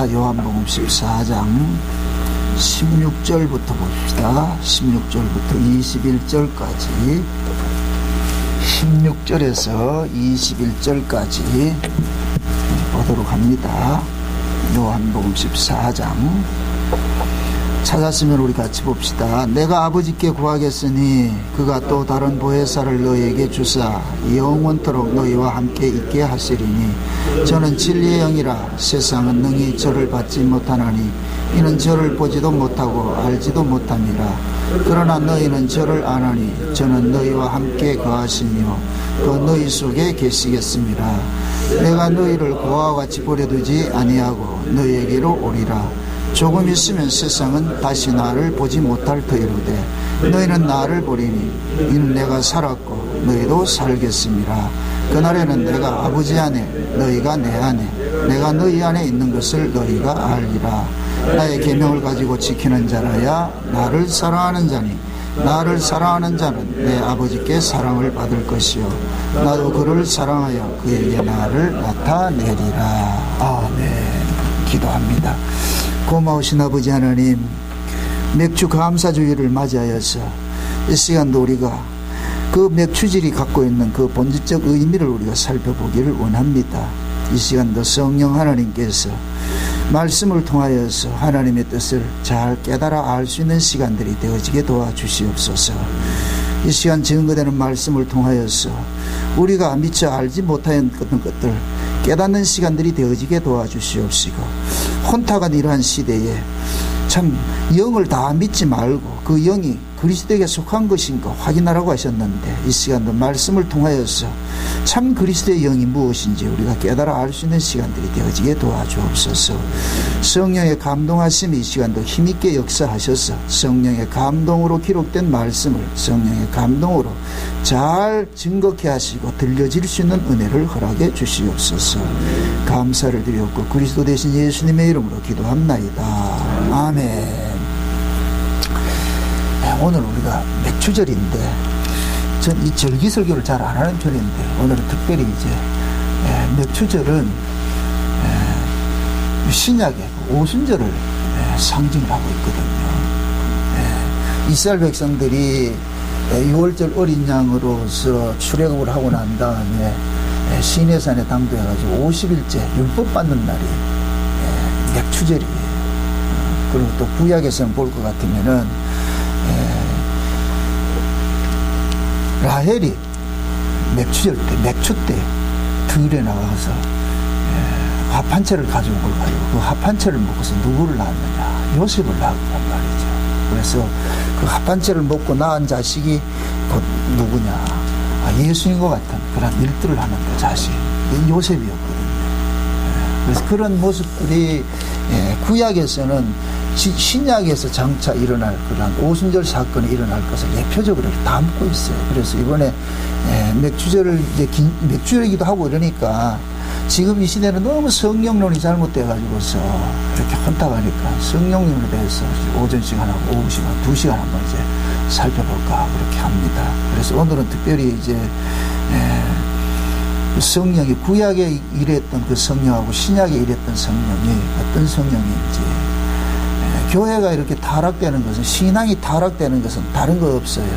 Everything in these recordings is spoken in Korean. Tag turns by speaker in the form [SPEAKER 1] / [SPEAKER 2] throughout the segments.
[SPEAKER 1] 봅시다. 요한복음 14장 16절부터 봅시다. 16절부터 21절까지 16절에서 21절까지 보도록 합니다. 요한복음 14장 찾았으면 우리 같이 봅시다. 내가 아버지께 구하겠으니 그가 또 다른 보혜사를 너희에게 주사 영원토록 너희와 함께 있게 하시리니 저는 진리의 영이라. 세상은 능히 저를 받지 못하나니 이는 저를 보지도 못하고 알지도 못함이라. 그러나 너희는 저를 아나니 저는 너희와 함께 거하시며 또 너희 속에 계시겠습니다. 내가 너희를 고아와 같이 버려두지 아니하고 너희에게로 오리라. 조금 있으면 세상은 다시 나를 보지 못할 터이로되 너희는 나를 보리니 이는 내가 살았고 너희도 살겠습니다. 그날에는 내가 아버지 안에 너희가 내 안에 내가 너희 안에 있는 것을 너희가 알리라. 나의 계명을 가지고 지키는 자라야 나를 사랑하는 자니 나를 사랑하는 자는 내 아버지께 사랑을 받을 것이요 나도 그를 사랑하여 그에게 나를 나타내리라. 아멘. 기도합니다. 고마우신 아버지 하나님, 맥주 감사주의를 맞이하여서 이 시간도 우리가 그 맥주질이 갖고 있는 그 본질적 의미를 우리가 살펴보기를 원합니다. 이 시간도 성령 하나님께서 말씀을 통하여서 하나님의 뜻을 잘 깨달아 알 수 있는 시간들이 되어지게 도와주시옵소서. 이 시간 증거되는 말씀을 통하여서 우리가 미처 알지 못하는 것들 깨닫는 시간들이 되어지게 도와주시옵시고, 혼탁한 이러한 시대에 참 영을 다 믿지 말고 그 영이 그리스도에게 속한 것인가 확인하라고 하셨는데, 이 시간도 말씀을 통하여서 참 그리스도의 영이 무엇인지 우리가 깨달아 알 수 있는 시간들이 되어지게 도와주옵소서. 성령의 감동하심이 이 시간도 힘있게 역사하셔서 성령의 감동으로 기록된 말씀을 성령의 감동으로 잘 증거케 하시고 들려질 수 있는 은혜를 허락해 주시옵소서. 감사를 드렸고 그리스도 대신 예수님의 이름으로 기도합나이다. 아멘. 오늘 우리가 맥주절인데, 전 이 절기설교를 잘 안 하는 편인데 오늘은 특별히 이제 맥주절은 신약의 오순절을 상징을 하고 있거든요. 이스라엘 백성들이 6월절 어린 양으로서 출애굽을 하고 난 다음에 시내산에 당도해가지고 50일째 율법 받는 날이 맥주절이에요. 그리고 또 구약에서는 볼 것 같으면은 라헬이 맥주절 때, 맥주 때 들에 나가서 합 한 채를 가지고 올 가지고 그 합 한 채를 먹고서 누구를 낳았느냐? 요셉을 낳았단 말이죠. 그래서 그 합 한 채를 먹고 낳은 자식이 곧 누구냐? 예수인 것 같은 그런 일들을 하는 그 자식, 요셉이었거든요. 그래서 그런 모습들이 구약에서는 신약에서 장차 일어날 그런 오순절 사건이 일어날 것을 예표적으로 담고 있어요. 그래서 이번에 맥주절을 이제 맥주절이기도 하고 이러니까 지금 이 시대는 너무 성령론이 잘못돼가지고서 이렇게 혼탁하니까 성령론에 대해서 오전 시간하고 오후 시간 2시간 한번 이제 살펴볼까 그렇게 합니다. 그래서 오늘은 특별히 이제 성령이 구약에 일했던 그 성령하고 신약에 일했던 성령이 어떤 성령인지, 교회가 이렇게 타락되는 것은, 신앙이 타락되는 것은 다른 거 없어요.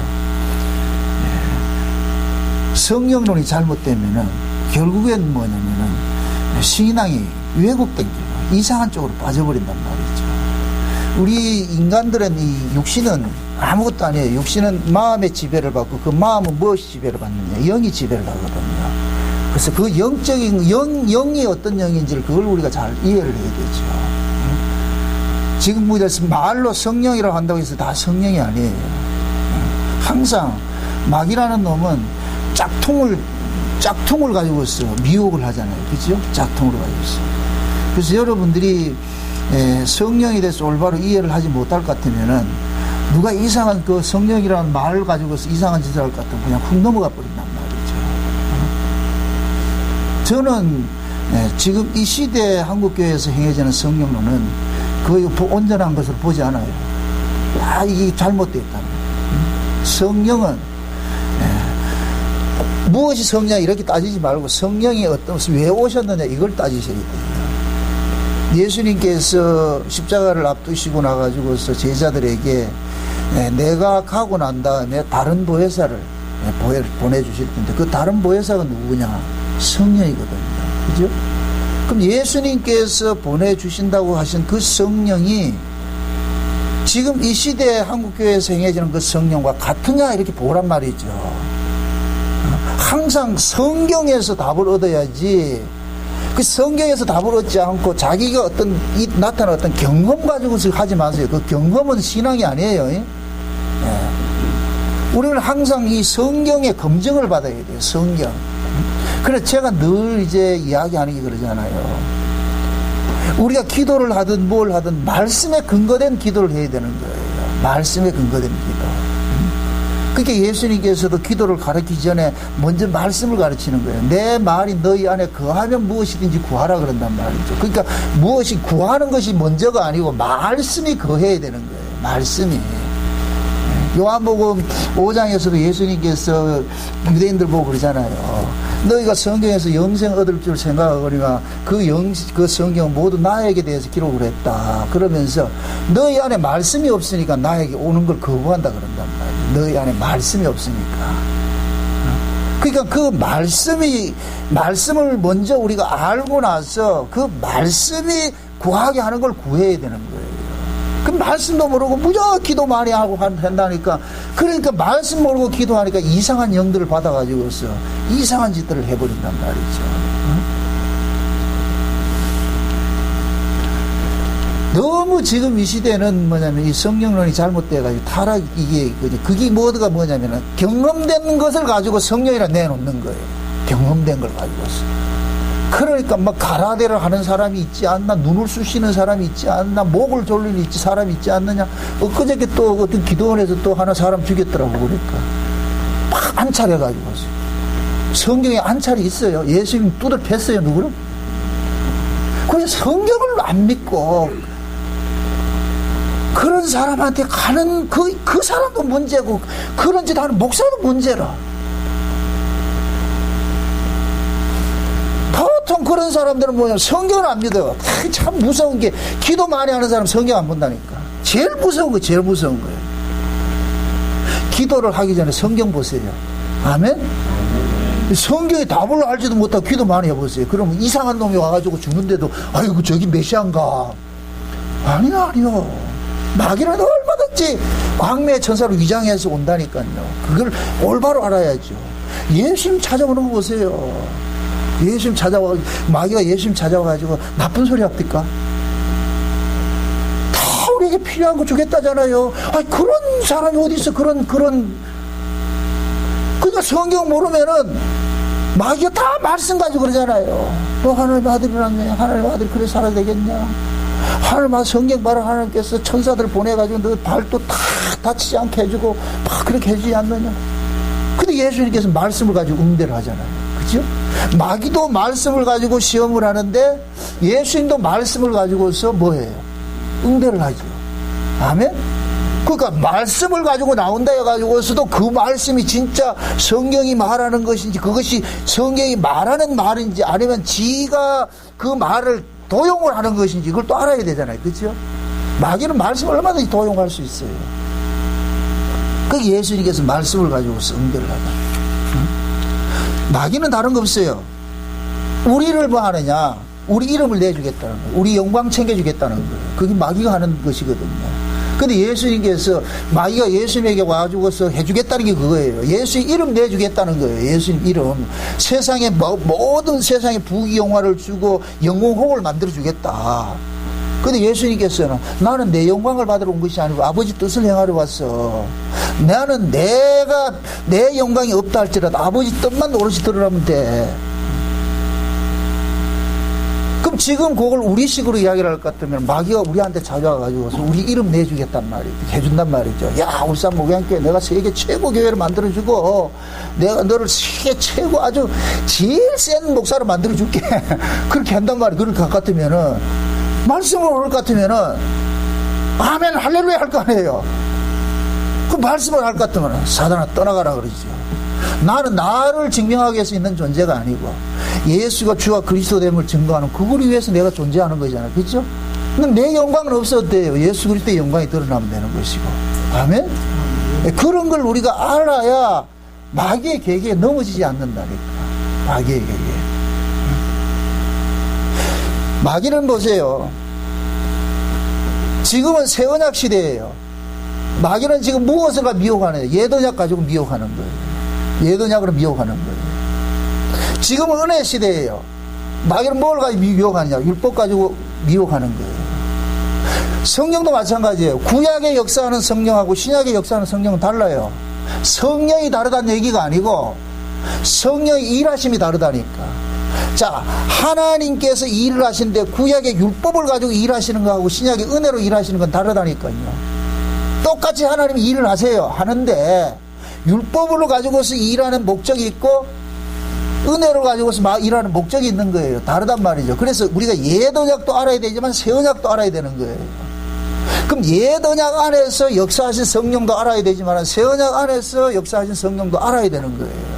[SPEAKER 1] 성령론이 잘못되면은 결국엔 뭐냐면은 신앙이 왜곡된 길, 이상한 쪽으로 빠져버린단 말이죠. 우리 인간들은 이 육신은 아무것도 아니에요. 육신은 마음의 지배를 받고 그 마음은 무엇이 지배를 받느냐? 영이 지배를 하거든요. 그래서 그 영적인 영이 어떤 영인지를 그걸 우리가 잘 이해를 해야 되죠. 지금 우리가 말로 성령이라고 한다고 해서 다 성령이 아니에요. 항상 마귀라는 놈은 짝퉁을 가지고서 미혹을 하잖아요. 그죠? 짝퉁으로 가지고서. 그래서 여러분들이 성령에 대해서 올바로 이해를 하지 못할 것 같으면은 누가 이상한 그 성령이라는 말을 가지고서 이상한 짓을 할 것 같으면 그냥 훅 넘어가 버린단 말이죠. 저는 지금 이 시대 한국교회에서 행해지는 성령론은 거의 온전한 것을 보지 않아요. 다 이게 잘못되어 있다는 거예요. 성령은 무엇이 성령이 이렇게 따지지 말고 성령이 어떤 왜 오셨느냐 이걸 따지셔야 돼요. 예수님께서 십자가를 앞두시고 나가지고서 제자들에게 내가 가고 난 다음에 다른 보혜사를 보내주실 텐데 그 다른 보혜사가 누구냐? 성령이거든요. 그죠? 그럼 예수님께서 보내주신다고 하신 그 성령이 지금 이 시대에 한국교회에서 행해지는 그 성령과 같으냐 이렇게 보란 말이죠. 항상 성경에서 답을 얻어야지 그 성경에서 답을 얻지 않고 자기가 어떤 나타난 어떤 경험 가지고 하지 마세요. 그 경험은 신앙이 아니에요. 예? 우리는 항상 이 성경의 검증을 받아야 돼요. 성경. 그래서 제가 늘 이제 이야기하는 게 그러잖아요. 우리가 기도를 하든 뭘 하든 말씀에 근거된 기도를 해야 되는 거예요. 말씀에 근거된 기도. 그러니까 예수님께서도 기도를 가르치기 전에 먼저 말씀을 가르치는 거예요. 내 말이 너희 안에 거하면 무엇이든지 구하라 그런단 말이죠. 그러니까 무엇이 구하는 것이 먼저가 아니고 말씀이 거해야 되는 거예요. 말씀이. 요한복음 5장에서도 예수님께서 유대인들 보고 그러잖아요. 너희가 성경에서 영생 얻을 줄 생각하거니와 그 성경은 모두 나에게 대해서 기록을 했다. 그러면서 너희 안에 말씀이 없으니까 나에게 오는 걸 거부한다 그런단 말이에요. 너희 안에 말씀이 없으니까. 그러니까 그 말씀을 먼저 우리가 알고 나서 그 말씀이 구하게 하는 걸 구해야 되는 거예요. 그 말씀도 모르고 무조건 기도 많이 하고 한다니까. 그러니까 말씀 모르고 기도하니까 이상한 영들을 받아가지고서 이상한 짓들을 해버린단 말이죠. 너무 지금 이 시대는 뭐냐면 이 성령론이 잘못돼가지고 그게 뭐냐면은 경험된 것을 가지고 성령이라 내놓는 거예요. 경험된 걸 가지고서. 그러니까 막 가라데를 하는 사람이 있지 않나, 눈을 쑤시는 사람이 있지 않나, 목을 졸리는 사람이 있지 않느냐. 엊그저께 또 어떤 기도원에서 또 하나 사람 죽였더라고. 그러니까 막 안찰해가지고 성경에 안찰이 있어요. 예수님 뚜들 팼어요. 누구를? 그래서 성경을 안 믿고 그런 사람한테 가는 그 사람도 문제고 그런 짓 하는 목사도 문제라. 보통 그런 사람들은 뭐냐, 성경을 안 믿어요. 참 무서운 게 기도 많이 하는 사람 성경 안 본다니까. 제일 무서운 거예요. 기도를 하기 전에 성경 보세요. 아멘? 성경에 답을 알지도 못하고 기도 많이 해보세요. 그러면 이상한 놈이 와가지고 죽는데도 아이고 저기 메시아인가? 아니요. 마귀는 얼마든지 광매의 천사로 위장해서 온다니까요. 그걸 올바로 알아야죠. 예수님 찾아오는 거 보세요. 마귀가 예수님 찾아와가지고 나쁜 소리 합니까? 다 우리에게 필요한 거 주겠다잖아요. 그런 사람이 어디 있어? 그러니까 성경 모르면은 마귀가 다 말씀 가지고 그러잖아요. 너 하나님의 아들이라며, 하나님의 아들 그래 살아야 되겠냐? 하나님 성경 봐라. 하나님께서 천사들 보내가지고 너 발도 다 다치지 않게 해주고 막 그렇게 해주지 않느냐? 근데 예수님께서 말씀을 가지고 응대를 하잖아요. 그죠? 마귀도 말씀을 가지고 시험을 하는데 예수님도 말씀을 가지고서 뭐예요? 응대를 하죠. 아멘? 그러니까 말씀을 가지고 나온다 해가지고서도 그 말씀이 진짜 성경이 말하는 것인지 그것이 성경이 말하는 말인지 아니면 지가 그 말을 도용을 하는 것인지 그걸 또 알아야 되잖아요. 그렇죠? 마귀는 말씀을 얼마든지 도용할 수 있어요. 그 예수님께서 말씀을 가지고서 응대를 하잖아요. 마귀는 다른 거 없어요. 우리를 뭐 하느냐? 우리 이름을 내주겠다는 거예요. 우리 영광 챙겨주겠다는 거예요. 그게 마귀가 하는 것이거든요. 근데 예수님께서 마귀가 예수님에게 와가지고서 해주겠다는 게 그거예요. 예수님 이름 내주겠다는 거예요. 예수님 이름. 세상에 모든 세상에 부귀영화를 주고 영웅홍을 만들어주겠다. 근데 예수님께서는 나는 내 영광을 받으러 온 것이 아니고 아버지 뜻을 행하러 왔어. 나는 내 영광이 없다 할지라도 아버지 뜻만 오롯이 들으라면 돼. 그럼 지금 그걸 우리식으로 이야기를 할 것 같으면 마귀가 우리한테 찾아와가지고서 우리 이름 내주겠단 말이죠. 해준단 말이죠. 야, 울산 목양교회 내가 세계 최고 교회를 만들어주고 내가 너를 세계 최고 아주 제일 센 목사로 만들어줄게. 그렇게 한단 말이에요. 그럴 것 같으면은 말씀을 올 것 같으면은 아멘 할렐루야 할 거 아니에요. 그 말씀을 할 것 같으면 사단아 떠나가라 그러죠. 나는 나를 증명하기 위해서 있는 존재가 아니고 예수가 주와 그리스도 됨을 증거하는 그걸 위해서 내가 존재하는 거잖아요. 그렇죠? 근데 내 영광은 없어도 돼요. 예수 그리스도의 영광이 드러나면 되는 것이고. 아멘? 그런 걸 우리가 알아야 마귀의 계기에 넘어지지 않는다니까. 마귀의 계기에. 마귀는 보세요. 지금은 새 언약 시대예요. 마귀는 지금 무엇을 미혹하는 거예요? 옛 언약 가지고 미혹하는 거예요. 옛 언약으로 미혹하는 거예요. 지금은 은혜 시대예요. 마귀는 뭘 가지고 미혹하느냐? 율법 가지고 미혹하는 거예요. 성령도 마찬가지예요. 구약의 역사하는 성령하고 신약의 역사하는 성령은 달라요. 성령이 다르다는 얘기가 아니고 성령의 일하심이 다르다니까. 자, 하나님께서 일을 하시는데 구약의 율법을 가지고 일하시는 거하고 신약의 은혜로 일하시는 건 다르다니까요. 똑같이 하나님이 일을 하는데 율법으로 가지고서 일하는 목적이 있고 은혜로 가지고서 일하는 목적이 있는 거예요. 다르단 말이죠. 그래서 우리가 옛 언약도 알아야 되지만 새 언약도 알아야 되는 거예요. 그럼 옛 언약 안에서 역사하신 성령도 알아야 되지만 새 언약 안에서 역사하신 성령도 알아야 되는 거예요.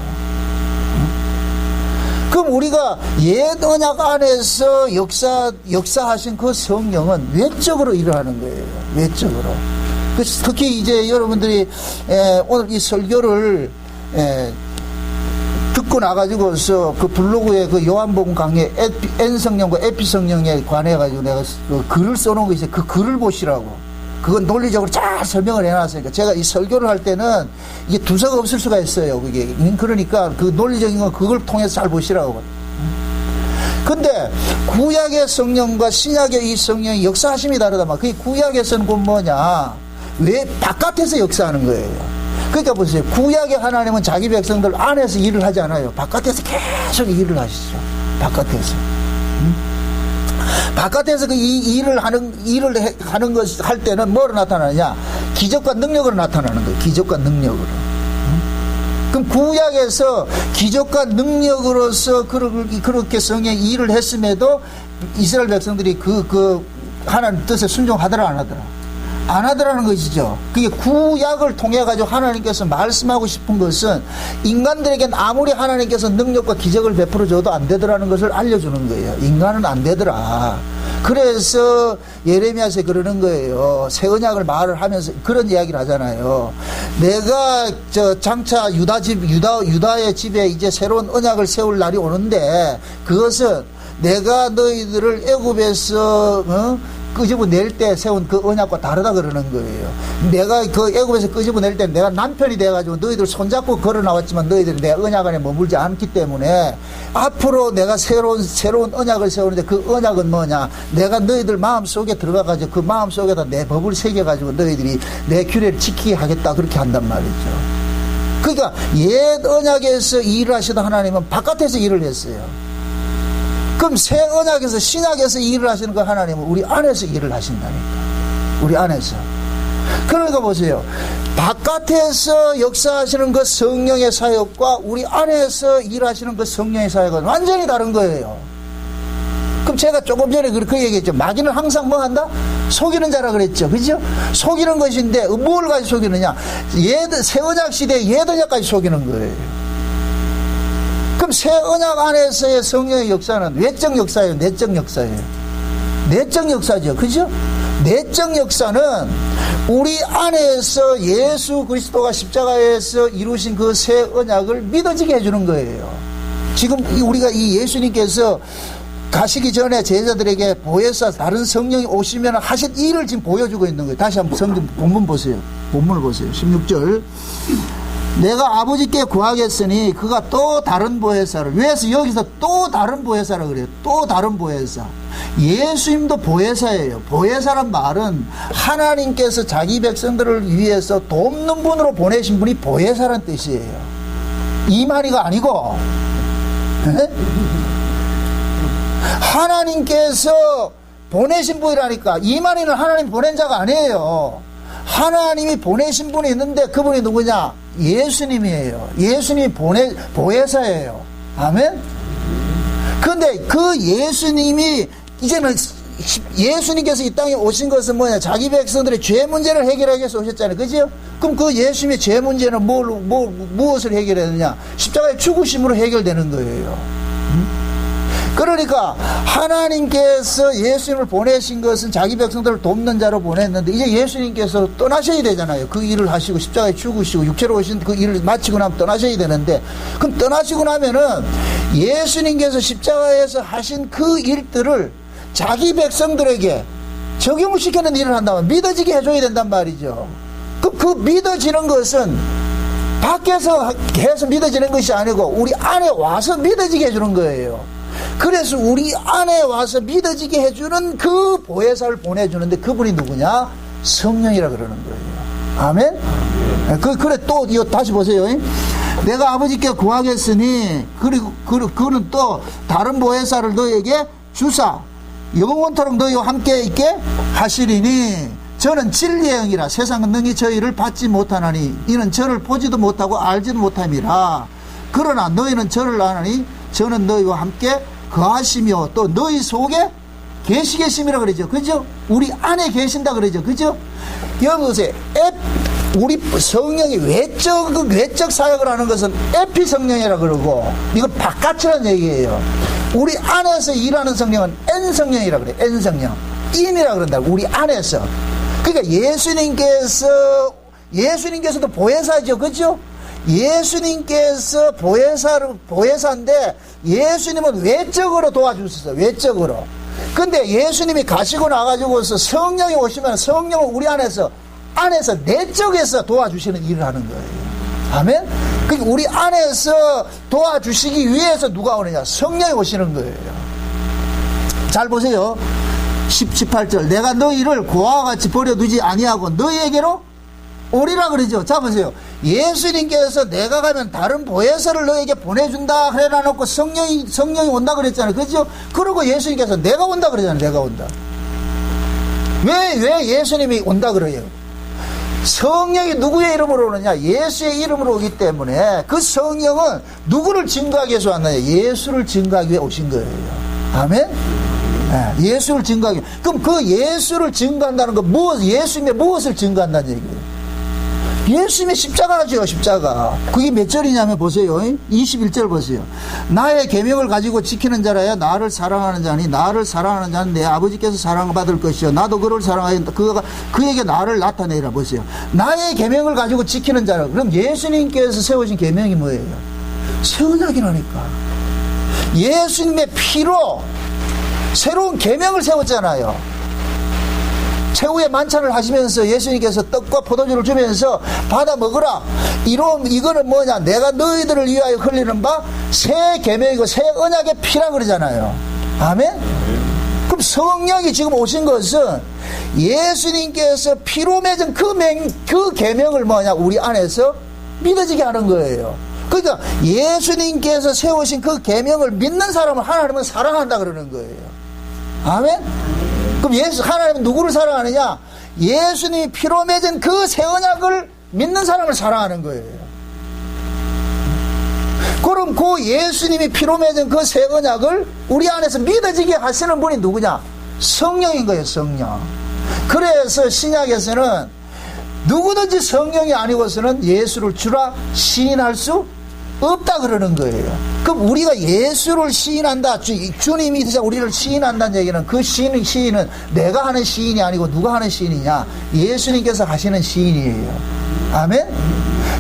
[SPEAKER 1] 그럼 우리가 옛 언약 안에서 역사하신 그 성령은 외적으로 일을 하는 거예요. 외적으로. 특히 이제 여러분들이 오늘 이 설교를 듣고 나가지고서 그 블로그에 그 요한복음 강의 N 성령과 에피 성령에 관해가지고 내가 그 글을 써놓은 거 있어요. 그 글을 보시라고. 그건 논리적으로 잘 설명을 해놨으니까 제가 이 설교를 할 때는 이게 두서가 없을 수가 있어요. 그게. 그러니까 그 논리적인 건 그걸 통해서 잘 보시라고. 근데 구약의 성령과 신약의 이 성령의 역사하심이 다르다 말. 그 구약에서는 그 뭐냐? 왜 바깥에서 역사하는 거예요. 그러니까 보세요. 구약의 하나님은 자기 백성들 안에서 일을 하지 않아요. 바깥에서 계속 일을 하시죠. 바깥에서. 바깥에서 그 일을 하는 것 할 때는 뭐로 나타나느냐? 기적과 능력으로 나타나는 거예요. 기적과 능력으로. 그럼 구약에서 기적과 능력으로서 그렇게 성령의 일을 했음에도 이스라엘 백성들이 그 하나님 뜻에 순종하더라 안 하더라? 안 하더라는 것이죠. 그게 구약을 통해 가지고 하나님께서 말씀하고 싶은 것은 인간들에겐 아무리 하나님께서 능력과 기적을 베풀어 줘도 안 되더라는 것을 알려주는 거예요. 인간은 안 되더라. 그래서 예레미야서 그러는 거예요. 새 언약을 말을 하면서 그런 이야기를 하잖아요. 내가 장차 유다의 집에 이제 새로운 언약을 세울 날이 오는데 그것은 내가 너희들을 애굽에서 끄집어낼 때 세운 그 언약과 다르다 그러는 거예요. 내가 그 애굽에서 끄집어낼 때 내가 남편이 돼가지고 너희들 손잡고 걸어 나왔지만 너희들이 내 언약 안에 머물지 않기 때문에 앞으로 내가 새로운 언약을 세우는데 그 언약은 뭐냐? 내가 너희들 마음속에 들어가가지고 그 마음속에다 내 법을 새겨가지고 너희들이 내 규례를 지키게 하겠다 그렇게 한단 말이죠. 그러니까 옛 언약에서 일을 하시던 하나님은 바깥에서 일을 했어요. 그럼 새 언약에서 신약에서 일을 하시는 그 하나님은 우리 안에서 일을 하신다니까. 우리 안에서. 그러니까 보세요. 바깥에서 역사하시는 그 성령의 사역과 우리 안에서 일하시는 그 성령의 사역은 완전히 다른 거예요. 그럼 제가 조금 전에 그렇게 얘기했죠. 마귀는 항상 뭐 한다? 속이는 자라 그랬죠. 그죠? 속이는 것인데 뭘 가지고 속이느냐? 새 언약 시대에 옛 언약까지 속이는 거예요. 그럼 새 언약 안에서의 성령의 역사는 외적 역사예요, 내적 역사예요? 내적 역사죠. 그죠? 내적 역사는 우리 안에서 예수 그리스도가 십자가에서 이루신 그 새 언약을 믿어지게 해주는 거예요. 지금 우리가 이 예수님께서 가시기 전에 제자들에게 보혜사 다른 성령이 오시면 하실 일을 지금 보여주고 있는 거예요. 다시 한번 성경 본문 보세요. 본문을 보세요. 16절. 내가 아버지께 구하겠으니 그가 또 다른 보혜사를. 왜서 여기서 또 다른 보혜사라 그래요. 또 다른 보혜사. 예수님도 보혜사예요. 보혜사란 말은 하나님께서 자기 백성들을 위해서 돕는 분으로 보내신 분이 보혜사란 뜻이에요. 이만희가 아니고 하나님께서 보내신 분이라니까. 이만희는 하나님 보낸 자가 아니에요. 하나님이 보내신 분이 있는데 그분이 누구냐? 예수님이에요. 예수님이 보혜사예요. 아멘? 그런데 그 예수님이 이제는 예수님께서 이 땅에 오신 것은 뭐냐? 자기 백성들의 죄 문제를 해결하기 위해서 오셨잖아요. 그죠? 그럼 그 예수님의 죄 문제는 무엇을 해결했느냐? 십자가의 죽으심으로 해결되는 거예요. 그러니까 하나님께서 예수님을 보내신 것은 자기 백성들을 돕는 자로 보냈는데 이제 예수님께서 떠나셔야 되잖아요. 그 일을 하시고 십자가에 죽으시고 육체로 오신 그 일을 마치고 나면 떠나셔야 되는데, 그럼 떠나시고 나면은 예수님께서 십자가에서 하신 그 일들을 자기 백성들에게 적용을 시키는 일을 한다면 믿어지게 해줘야 된단 말이죠. 그 믿어지는 것은 밖에서 해서 믿어지는 것이 아니고 우리 안에 와서 믿어지게 해주는 거예요. 그래서 우리 안에 와서 믿어지게 해주는 그 보혜사를 보내주는데 그분이 누구냐? 성령이라 그러는 거예요. 아멘? 그래 또 이거 다시 보세요. 내가 아버지께 구하겠으니 그는 또 다른 보혜사를 너에게 주사 영원토록 너희와 함께 있게 하시리니 저는 진리의 영이라 세상은 능히 저희를 받지 못하나니 이는 저를 보지도 못하고 알지도 못함이라. 그러나 너희는 저를 아나니 저는 너희와 함께 거하시며 또 너희 속에 계시겠심이라 그러죠. 그죠? 우리 안에 계신다 그러죠. 그죠? 여러분 보세요. 우리 성령이 외적 사역을 하는 것은 에피 성령이라 그러고 이건 바깥이라는 얘기예요. 우리 안에서 일하는 성령은 N 성령이라 그래요. N 성령. 인이라 그런다. 우리 안에서. 그러니까 예수님께서도 보혜사죠. 그죠? 예수님께서 보혜사인데 예수님은 외적으로 도와주셨어요. 외적으로. 근데 예수님이 가시고 나가지고서 성령이 오시면 성령은 우리 안에서 내적에서 도와주시는 일을 하는 거예요. 아멘? 그러니까 우리 안에서 도와주시기 위해서 누가 오느냐? 성령이 오시는 거예요. 잘 보세요. 18절. 내가 너희를 고아와 같이 버려두지 아니하고 너희에게로 오리라 그러죠. 자 보세요. 예수님께서 내가 가면 다른 보혜사를 너에게 보내준다 그래 놔놓고 성령이 온다 그랬잖아요. 그죠? 그러고 예수님께서 내가 온다 그러잖아요. 내가 온다. 왜 예수님이 온다 그래요? 성령이 누구의 이름으로 오느냐? 예수의 이름으로 오기 때문에 그 성령은 누구를 증거하기 위해서 왔느냐? 예수를 증거하기 위해 오신 거예요. 아멘? 예수를 증거하기. 그럼 그 예수를 증거한다는 건 예수님의 무엇을 증거한다는 얘기예요? 예수님의 십자가죠. 십자가. 그게 몇 절이냐면 보세요. 21절 보세요. 나의 계명을 가지고 지키는 자라야 나를 사랑하는 자니 나를 사랑하는 자는 내 아버지께서 사랑받을 것이요 나도 그를 사랑하였다. 그에게 나를 나타내라. 보세요. 나의 계명을 가지고 지키는 자라. 그럼 예수님께서 세우신 계명이 뭐예요? 새 언약이라니까. 예수님의 피로 새로운 계명을 세웠잖아요. 최후의 만찬을 하시면서 예수님께서 떡과 포도주를 주면서 받아 먹으라. 이거는 뭐냐? 내가 너희들을 위하여 흘리는 바 새 계명이고 새 언약의 피라 그러잖아요. 아멘? 그럼 성령이 지금 오신 것은 예수님께서 피로 맺은 그 계명을 뭐냐? 우리 안에서 믿어지게 하는 거예요. 그러니까 예수님께서 세우신 그 계명을 믿는 사람을 하나님은 사랑한다 그러는 거예요. 아멘? 그럼 하나님은 누구를 사랑하느냐? 예수님이 피로 맺은 그 새 언약을 믿는 사람을 사랑하는 거예요. 그럼 그 예수님이 피로 맺은 그 새 언약을 우리 안에서 믿어지게 하시는 분이 누구냐? 성령인 거예요. 성령. 그래서 신약에서는 누구든지 성령이 아니고서는 예수를 주라 시인할 수 없다 그러는 거예요. 그럼 우리가 예수를 시인한다, 주님이 우리를 시인한다는 얘기는 그 시인은 내가 하는 시인이 아니고 누가 하는 시인이냐? 예수님께서 하시는 시인이에요. 아멘?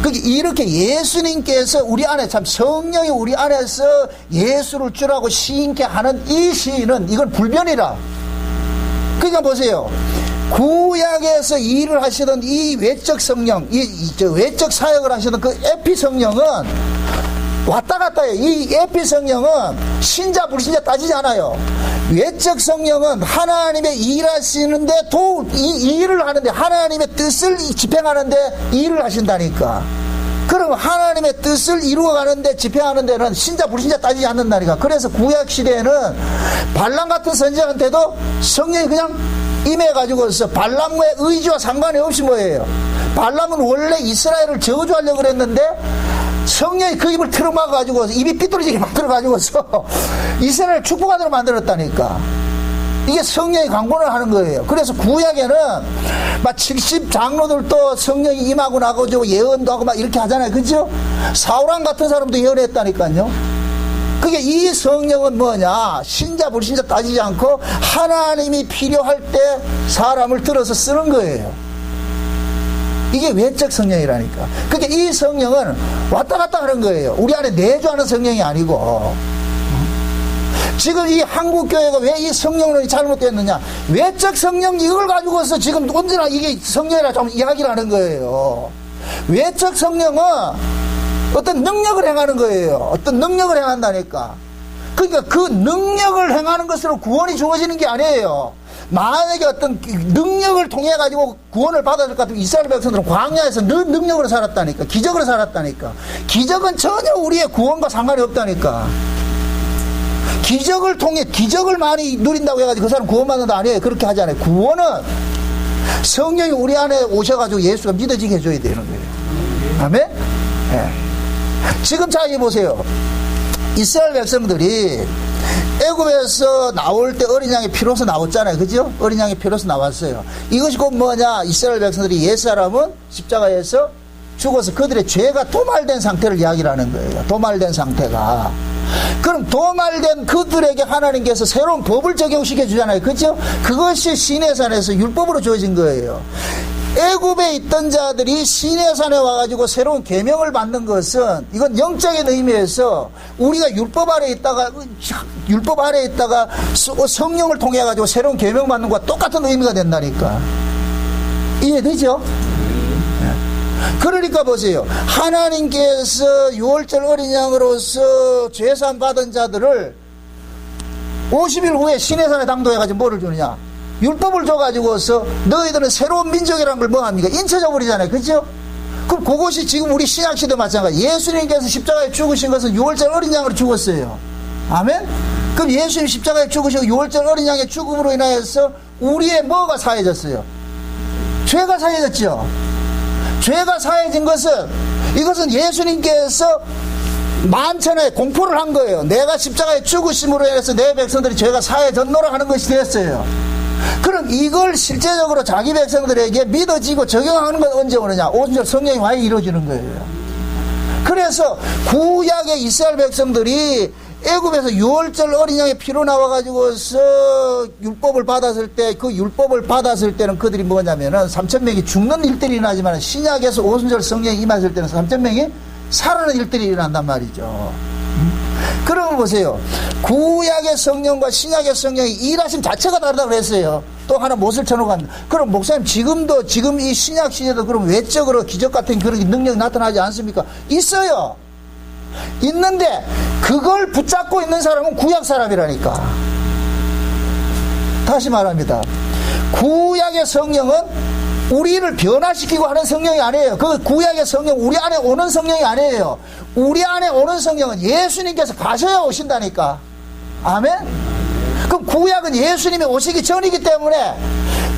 [SPEAKER 1] 그러니까 이렇게 예수님께서 우리 안에 참 성령이 우리 안에서 예수를 주라고 시인케 하는 이 시인은 이건 불변이라. 그러니까 보세요. 구약에서 일을 하시던 이 외적 성령, 외적 사역을 하시던 그 에피 성령은 왔다 갔다 해요. 이 에피 성령은 신자 불신자 따지지 않아요. 외적 성령은 하나님의 일하시는데 이 일을 하는데 하나님의 뜻을 집행하는데 일을 하신다니까. 그럼 하나님의 뜻을 이루어가는데 집행하는 데는 신자 불신자 따지지 않는다니까. 그래서 구약 시대에는 발람 같은 선지자한테도 성령이 그냥 임해가지고서 발람의 의지와 상관이 없이 뭐예요? 발람은 원래 이스라엘을 저주하려고 그랬는데 성령이 그 입을 틀어막아가지고 입이 삐뚤어지게 만들어가지고서 이스라엘 축복하도록 만들었다니까. 이게 성령이 강권을 하는 거예요. 그래서 구약에는 막 70장로들도 성령이 임하고 나가지고 예언도 하고 막 이렇게 하잖아요. 그죠? 사울왕 같은 사람도 예언했다니까요. 그게 이 성령은 뭐냐? 신자 불신자 따지지 않고 하나님이 필요할 때 사람을 들어서 쓰는 거예요. 이게 외적 성령이라니까. 그게 이 성령은 왔다 갔다 하는 거예요. 우리 안에 내주하는 성령이 아니고. 지금 이 한국교회가 왜 이 성령론이 잘못됐느냐? 외적 성령 이걸 가지고서 지금 언제나 이게 성령이라 좀 이야기를 하는 거예요. 외적 성령은 어떤 능력을 행하는 거예요. 어떤 능력을 행한다니까. 그러니까 그 능력을 행하는 것으로 구원이 주어지는 게 아니에요. 만약에 어떤 능력을 통해 가지고 구원을 받아줄 것 같으면 이스라엘 백성들은 광야에서 늘 능력으로 살았다니까. 기적으로 살았다니까. 기적은 전혀 우리의 구원과 상관이 없다니까. 기적을 통해 기적을 많이 누린다고 해가지고 그 사람 구원받는다 아니에요. 그렇게 하지 않아요. 구원은 성령이 우리 안에 오셔가지고 예수가 믿어지게 해줘야 되는 거예요. 아멘? 네. 지금 잘 보세요. 이스라엘 백성들이 애굽에서 나올 때 어린 양의 피로서 나왔잖아요. 그죠? 어린 양의 피로서 나왔어요. 이것이 곧 뭐냐? 이스라엘 백성들이 옛사람은 십자가에서 죽어서 그들의 죄가 도말된 상태를 이야기를 하는 거예요. 도말된 상태가. 그럼 도말된 그들에게 하나님께서 새로운 법을 적용시켜 주잖아요. 그죠? 그것이 시내산에서 율법으로 주어진 거예요. 애굽에 있던 자들이 시내산에 와가지고 새로운 계명을 받는 것은 이건 영적인 의미에서 우리가 율법 아래에 있다가 성령을 통해 가지고 새로운 계명 받는 것과 똑같은 의미가 된다니까. 이해되죠? 그러니까 보세요. 하나님께서 유월절 어린 양으로서 죄산 받은 자들을 50일 후에 시내산에 당도해가지고 뭐를 주느냐? 율법을 줘가지고서 너희들은 새로운 민족이라는 걸 뭐 합니까? 인쳐져버리잖아요. 그죠? 그럼 그것이 지금 우리 신약시대 마찬가지. 예수님께서 십자가에 죽으신 것은 유월절 어린 양으로 죽었어요. 아멘? 그럼 예수님 십자가에 죽으시고 유월절 어린 양의 죽음으로 인하여서 우리의 뭐가 사해졌어요? 죄가 사해졌죠. 죄가 사해진 것은 이것은 예수님께서 만천하에 공포를 한 거예요. 내가 십자가에 죽으심으로 인해서 내 백성들이 죄가 사해졌노라 하는 것이 되었어요. 그럼 이걸 실제적으로 자기 백성들에게 믿어지고 적용하는 건 언제 오느냐? 오순절 성령의 화에 이루어지는 거예요. 그래서 구약의 이스라엘 백성들이 애굽에서 유월절 어린 양의 피로 나와가지고서 율법을 받았을 때, 그 율법을 받았을 때는 그들이 뭐냐면은 3,000명이 죽는 일들이 일어나지만 신약에서 오순절 성령이 임했을 때는 3,000명이 살아나는 일들이 일어난단 말이죠. 그러면 보세요. 구약의 성령과 신약의 성령이 일하심 자체가 다르다고 그랬어요. 또 하나 못을 쳐놓고 합니다. 그럼 목사님 지금 이 신약 시대도 그럼 외적으로 기적 같은 그런 능력이 나타나지 않습니까? 있어요. 있는데 그걸 붙잡고 있는 사람은 구약 사람이라니까. 다시 말합니다. 구약의 성령은 우리를 변화시키고 하는 성령이 아니에요. 그 구약의 성령 우리 안에 오는 성령이 아니에요. 우리 안에 오는 성령은 예수님께서 가셔야 오신다니까. 아멘? 그럼 구약은 예수님이 오시기 전이기 때문에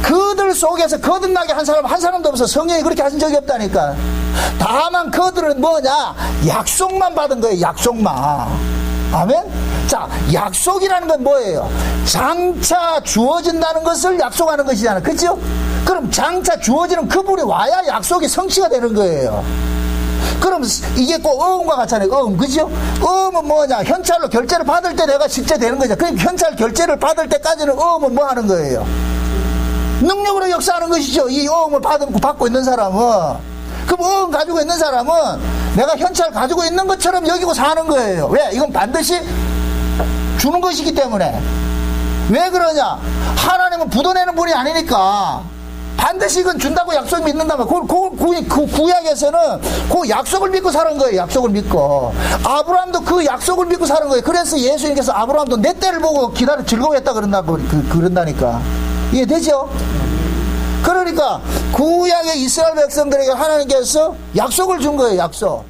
[SPEAKER 1] 그들 속에서 거듭나게 한 사람 한 사람도 없어. 성령이 그렇게 하신 적이 없다니까. 다만 그들은 뭐냐? 약속만 받은 거예요. 약속만. 아멘? 자, 약속이라는 건 뭐예요? 장차 주어진다는 것을 약속하는 것이잖아요. 그죠? 그럼 장차 주어지는 그분이 와야 약속이 성취가 되는 거예요. 그럼 이게 꼭 어음과 같잖아요. 어음, 그죠? 어음은 뭐냐? 현찰로 결제를 받을 때 내가 실제 되는 거죠. 그럼 현찰 결제를 받을 때까지는 어음은 뭐 하는 거예요? 능력으로 역사하는 것이죠. 이 어음을 받고 있는 사람은. 그럼 어음 가지고 있는 사람은 내가 현찰 가지고 있는 것처럼 여기고 사는 거예요. 왜? 이건 반드시 주는 것이기 때문에. 왜 그러냐? 하나님은 부도내는 분이 아니니까 반드시 이건 준다고 약속 믿는다면 그 구약에서는 그 약속을 믿고 사는 거예요. 약속을 믿고. 아브라함도 그 약속을 믿고 사는 거예요. 그래서 예수님께서 아브라함도 내 때를 보고 기다려 즐거워했다 그런다니까. 이해되죠? 그러니까 구약의 이스라엘 백성들에게 하나님께서 약속을 준 거예요. 약속.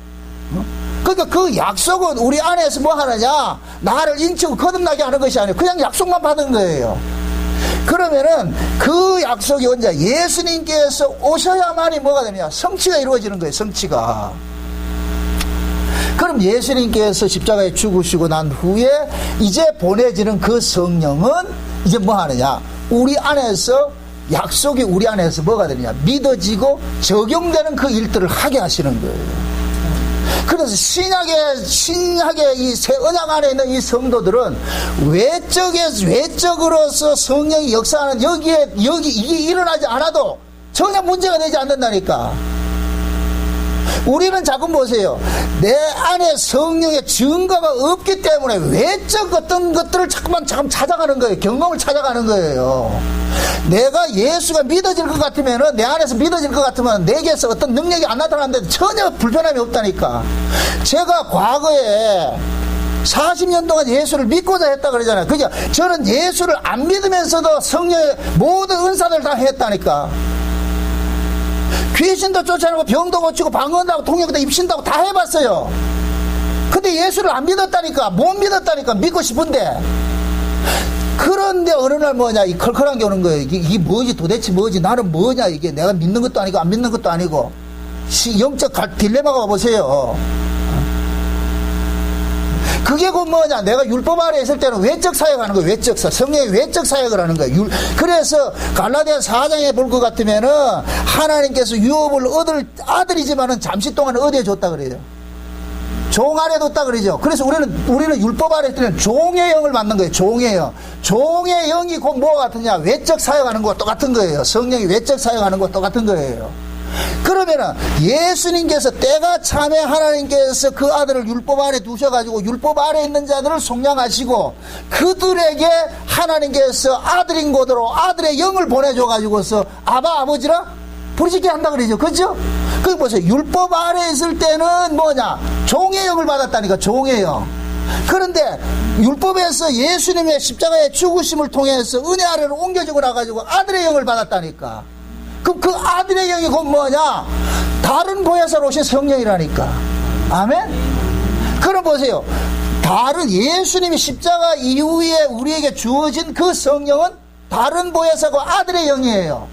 [SPEAKER 1] 그러니까 그 약속은 우리 안에서 뭐 하느냐? 나를 인치고 거듭나게 하는 것이 아니에요. 그냥 약속만 받은 거예요. 그러면은 그 약속이 언제? 예수님께서 오셔야만이 뭐가 되느냐? 성취가 이루어지는 거예요. 성취가. 그럼 예수님께서 십자가에 죽으시고 난 후에 이제 보내지는 그 성령은 이제 뭐 하느냐? 우리 안에서 약속이 우리 안에서 뭐가 되느냐? 믿어지고 적용되는 그 일들을 하게 하시는 거예요. 그래서 신약의 이 새 언약 안에 있는 이 성도들은 외적으로서 성령이 역사하는 이게 일어나지 않아도 전혀 문제가 되지 않는다니까. 우리는 자꾸 보세요. 내 안에 성령의 증거가 없기 때문에 외적 어떤 것들을 자꾸만 찾아가는 거예요. 경험을 찾아가는 거예요. 내가 예수가 믿어질 것 같으면은, 내 안에서 믿어질 것 같으면 내게서 어떤 능력이 안 나타나는데 전혀 불편함이 없다니까. 제가 과거에 40년 동안 예수를 믿고자 했다 그러잖아요. 그죠? 저는 예수를 안 믿으면서도 성령의 모든 은사를 다 했다니까. 귀신도 쫓아내고 병도 고치고 방언도 하고 통역도 입신도 하고 다 해봤어요. 근데 예수를 안 믿었다니까. 못 믿었다니까. 믿고 싶은데. 그런데 어느 날 뭐냐, 이 컬컬한 게 오는 거예요. 이게 뭐지, 도대체 뭐지, 나는 뭐냐, 이게 내가 믿는 것도 아니고 안 믿는 것도 아니고. 영적 딜레마가 와보세요. 그게 곧 뭐냐, 내가 율법 아래 있을 때는 외적 사역하는 거예요. 외적 사역, 성령의 외적 사역을 하는 거예요. 그래서 갈라디아 4장에 볼 것 같으면은 하나님께서 유업을 얻을 아들이지만은 잠시 동안 얻어 줬다 그래요. 종 아래 뒀다 그러죠. 그래서 우리는 율법 아래 있을 때는 종의 영을 받는 거예요. 종의 영. 종의 영이 곧 뭐가 같으냐, 외적 사역하는 거와 똑같은 거예요. 성령이 외적 사역하는 거와 똑같은 거예요. 그러면은 예수님께서 때가 참에 하나님께서 그 아들을 율법 아래 두셔가지고 율법 아래 있는 자들을 속량하시고 그들에게 하나님께서 아들인 고대로 아들의 영을 보내줘가지고서 아버지라 부르짖게 한다 그러죠. 그죠? 그게 보세요. 율법 아래 있을 때는 뭐냐, 종의 영을 받았다니까. 종의 영. 그런데 율법에서 예수님의 십자가의 죽으심을 통해서 은혜 아래로 옮겨지고 나가지고 아들의 영을 받았다니까. 그럼 그 아들의 영이 곧 뭐냐, 다른 보혜사로 오신 성령이라니까. 아멘? 그럼 보세요. 다른 예수님이 십자가 이후에 우리에게 주어진 그 성령은 다른 보혜사고 아들의 영이에요.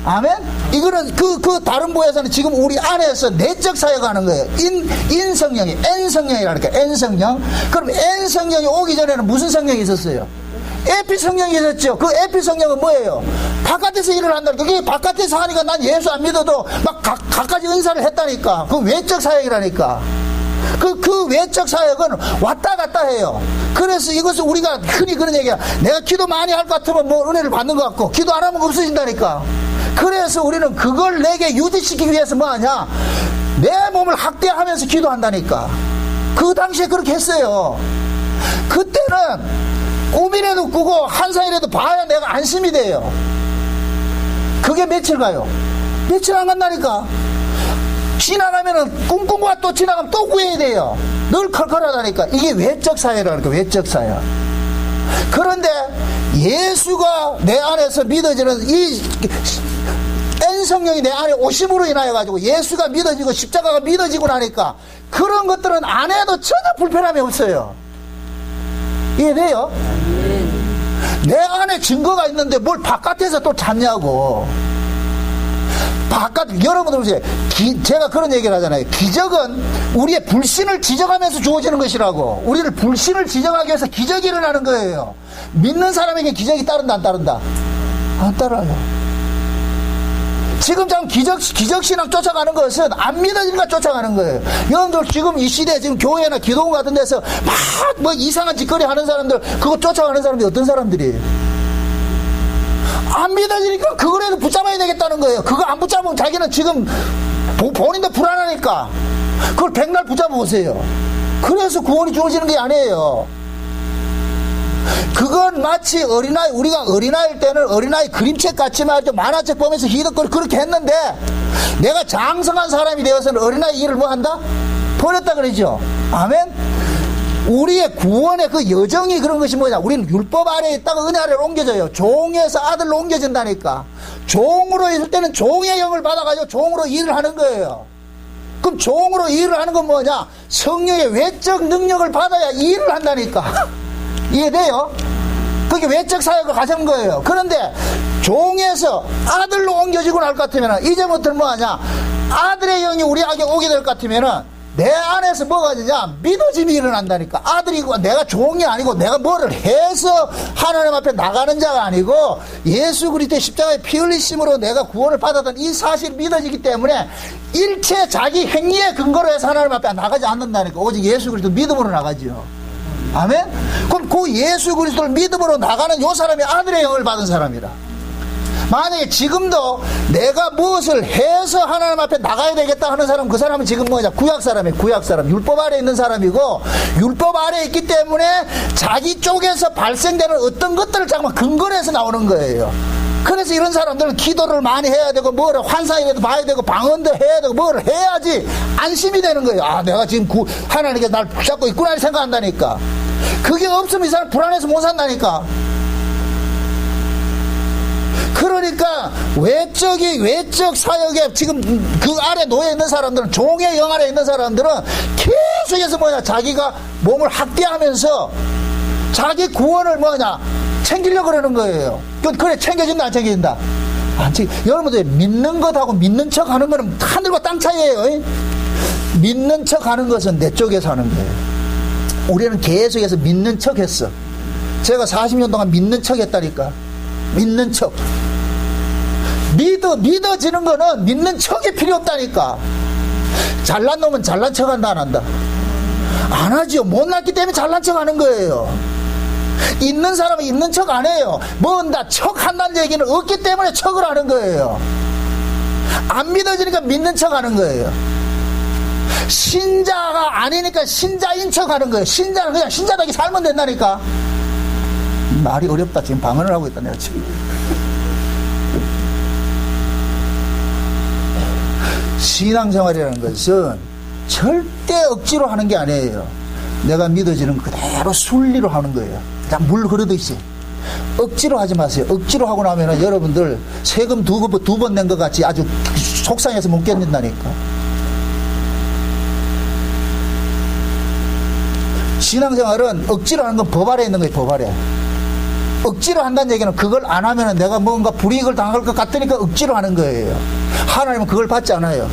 [SPEAKER 1] 아멘? 이거는 그 다른 보혜사는 지금 우리 안에서 내적 사역하는 거예요. 인성령이, N성령이라니까. N성령. 그럼 N성령이 오기 전에는 무슨 성령이 있었어요? 에피 성령이 있었죠. 그 에피 성령은 뭐예요? 바깥에서 일을 한다니까. 그게 바깥에서 하니까 난 예수 안 믿어도 막 갖가지 은사를 했다니까. 그 외적 사역이라니까. 그 외적 사역은 왔다 갔다 해요. 그래서 이것을 우리가 흔히 그런 얘기야. 내가 기도 많이 할 것 같으면 뭐 은혜를 받는 것 같고, 기도 안 하면 없어진다니까. 그래서 우리는 그걸 내게 유지시키기 위해서 뭐 하냐, 내 몸을 학대하면서 기도한다니까. 그 당시에 그렇게 했어요. 그때는 꿈이라도 꾸고 환상이라도 봐야 내가 안심이 돼요. 그게 며칠 가요? 며칠 안 간다니까. 지나가면은 꿈꾼 또 지나가면 또 구해야 돼요. 늘 컬컬하다니까. 이게 외적 사회라니까. 외적 사회. 그런데 예수가 내 안에서 믿어지는 이 N성령이 내 안에 오심으로 인하여 가지고 예수가 믿어지고 십자가가 믿어지고 나니까 그런 것들은 안 해도 전혀 불편함이 없어요. 이해돼요? 내 안에 증거가 있는데 뭘 바깥에서 또 찾냐고. 여러분들 보세요. 제가 그런 얘기를 하잖아요. 기적은 우리의 불신을 지적하면서 주어지는 것이라고. 우리를 불신을 지적하기 위해서 기적이 일어나는 거예요. 믿는 사람에게 기적이 따른다, 안 따른다? 안 따라요. 지금 참 기적신앙 쫓아가는 것은 안 믿어지니까 쫓아가는 거예요. 여러분들 지금 이 시대에 지금 교회나 기도원 같은 데서 막 뭐 이상한 짓거리 하는 사람들, 그거 쫓아가는 사람들이 어떤 사람들이? 안 믿어지니까 그거라도 붙잡아야 되겠다는 거예요. 그거 안 붙잡으면 자기는 지금 본인도 불안하니까 그걸 백날 붙잡아보세요. 그래서 구원이 주어지는 게 아니에요. 그건 마치 어린아이, 우리가 어린아이일 때는 어린아이 그림책 같이 말이죠. 만화책 보면서 히덕거리 그렇게 했는데 내가 장성한 사람이 되어서는 어린아이 일을 뭐 한다? 버렸다 그러죠. 아멘? 우리의 구원의 그 여정이 그런 것이 뭐냐. 우리는 율법 아래에 있다가 은혜 아래로 옮겨져요. 종에서 아들로 옮겨진다니까. 종으로 있을 때는 종의 영을 받아가지고 종으로 일을 하는 거예요. 그럼 종으로 일을 하는 건 뭐냐? 성령의 외적 능력을 받아야 일을 한다니까. 이해돼요? 그게 외적 사역을 가진 거예요. 그런데 종에서 아들로 옮겨지고 날 것 같으면 이제부터는 뭐하냐, 아들의 영이 우리에게 오게 될 것 같으면 내 안에서 뭐가 되냐? 믿어짐이 일어난다니까. 아들이고 내가 종이 아니고 내가 뭐를 해서 하나님 앞에 나가는 자가 아니고 예수 그리스도의 십자가의 피 흘리심으로 내가 구원을 받았던 이 사실이 믿어지기 때문에 일체 자기 행위의 근거로 해서 하나님 앞에 나가지 않는다니까. 오직 예수 그리스도 믿음으로 나가지요. 아멘? 그럼 그 예수 그리스도를 믿음으로 나가는 요 사람이 아들의 영을 받은 사람이라. 만약에 지금도 내가 무엇을 해서 하나님 앞에 나가야 되겠다 하는 사람, 그 사람은 지금 뭐냐? 구약 사람이에요. 구약 사람. 율법 아래 있는 사람이고, 율법 아래 있기 때문에 자기 쪽에서 발생되는 어떤 것들을 잠깐만 근거로 해서 나오는 거예요. 그래서 이런 사람들은 기도를 많이 해야 되고, 뭐를 환상이라도 봐야 되고, 방언도 해야 되고, 뭐를 해야지 안심이 되는 거예요. 아, 내가 지금 하나님께서 날 붙잡고 있구나 생각한다니까. 그게 없으면 이 사람 불안해서 못 산다니까. 그러니까 외적 사역에 지금 그 아래 놓여 있는 사람들은, 종의 영 아래 있는 사람들은 계속해서 뭐냐, 자기가 몸을 학대하면서 자기 구원을 뭐냐 챙기려고 그러는 거예요. 그래, 챙겨진다 안 챙겨진다? 안 챙겨. 여러분들 믿는 것하고 믿는 척 하는 거는 하늘과 땅 차이예요. 믿는 척 하는 것은 내 쪽에서 하는 거예요. 우리는 계속해서 믿는 척 했어. 제가 40년 동안 믿는 척 했다니까. 믿는 척. 믿어지는 거는 믿는 척이 필요 없다니까. 잘난 놈은 잘난 척 한다, 안 한다? 안 하죠. 못났기 때문에 잘난 척 하는 거예요. 있는 사람은 있는 척 안 해요. 뭔다 척 한다는 얘기는 없기 때문에 척을 하는 거예요. 안 믿어지니까 믿는 척 하는 거예요. 신자가 아니니까 신자인 척 하는 거예요. 신자는 그냥 신자답게 살면 된다니까. 말이 어렵다. 지금 방언을 하고 있다, 내가 지금. 신앙생활이라는 것은 절대 억지로 하는 게 아니에요. 내가 믿어지는 그대로 순리로 하는 거예요. 그냥 물 흐르듯이. 억지로 하지 마세요. 억지로 하고 나면 여러분들 세금 두 번 낸 것 같이 아주 속상해서 못 견딘다니까. 신앙생활은 억지로 하는 건 법 아래 있는 거예요. 법 아래. 억지로 한다는 얘기는 그걸 안 하면 내가 뭔가 불이익을 당할 것 같으니까 억지로 하는 거예요. 하나님은 그걸 받지 않아요.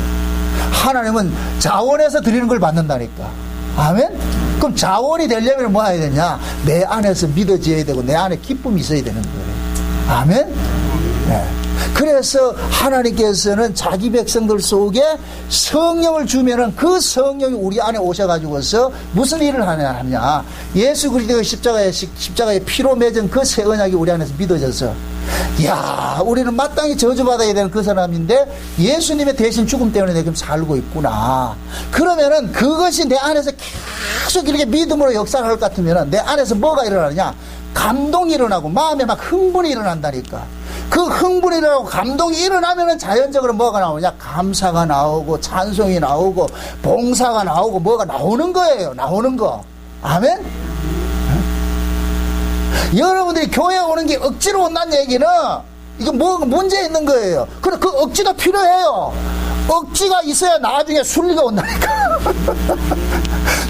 [SPEAKER 1] 하나님은 자원해서 드리는 걸 받는다니까. 아멘? 그럼 자원이 되려면 뭐 해야 되냐? 내 안에서 믿어져야 되고 내 안에 기쁨이 있어야 되는 거예요. 아멘? 네. 그래서 하나님께서는 자기 백성들 속에 성령을 주면은 그 성령이 우리 안에 오셔가지고서 무슨 일을 하냐? 예수 그리스도의 십자가의 피로 맺은 그 새 언약이 우리 안에서 믿어져서, 야, 우리는 마땅히 저주받아야 되는 그 사람인데 예수님의 대신 죽음 때문에 내가 지금 살고 있구나. 그러면은 그것이 내 안에서 계속 이렇게 믿음으로 역사를 할 것 같으면은 내 안에서 뭐가 일어나느냐? 감동이 일어나고 마음에 막 흥분이 일어난다니까. 그 흥분이 일어나고 감동이 일어나면은 자연적으로 뭐가 나오냐? 감사가 나오고 찬송이 나오고 봉사가 나오고 뭐가 나오는 거예요. 나오는 거. 아멘? 여러분들이 교회에 오는 게 억지로 온다는 얘기는 이거 뭐 문제 있는 거예요. 그래, 그 억지도 필요해요. 억지가 있어야 나중에 순리가 온다니까.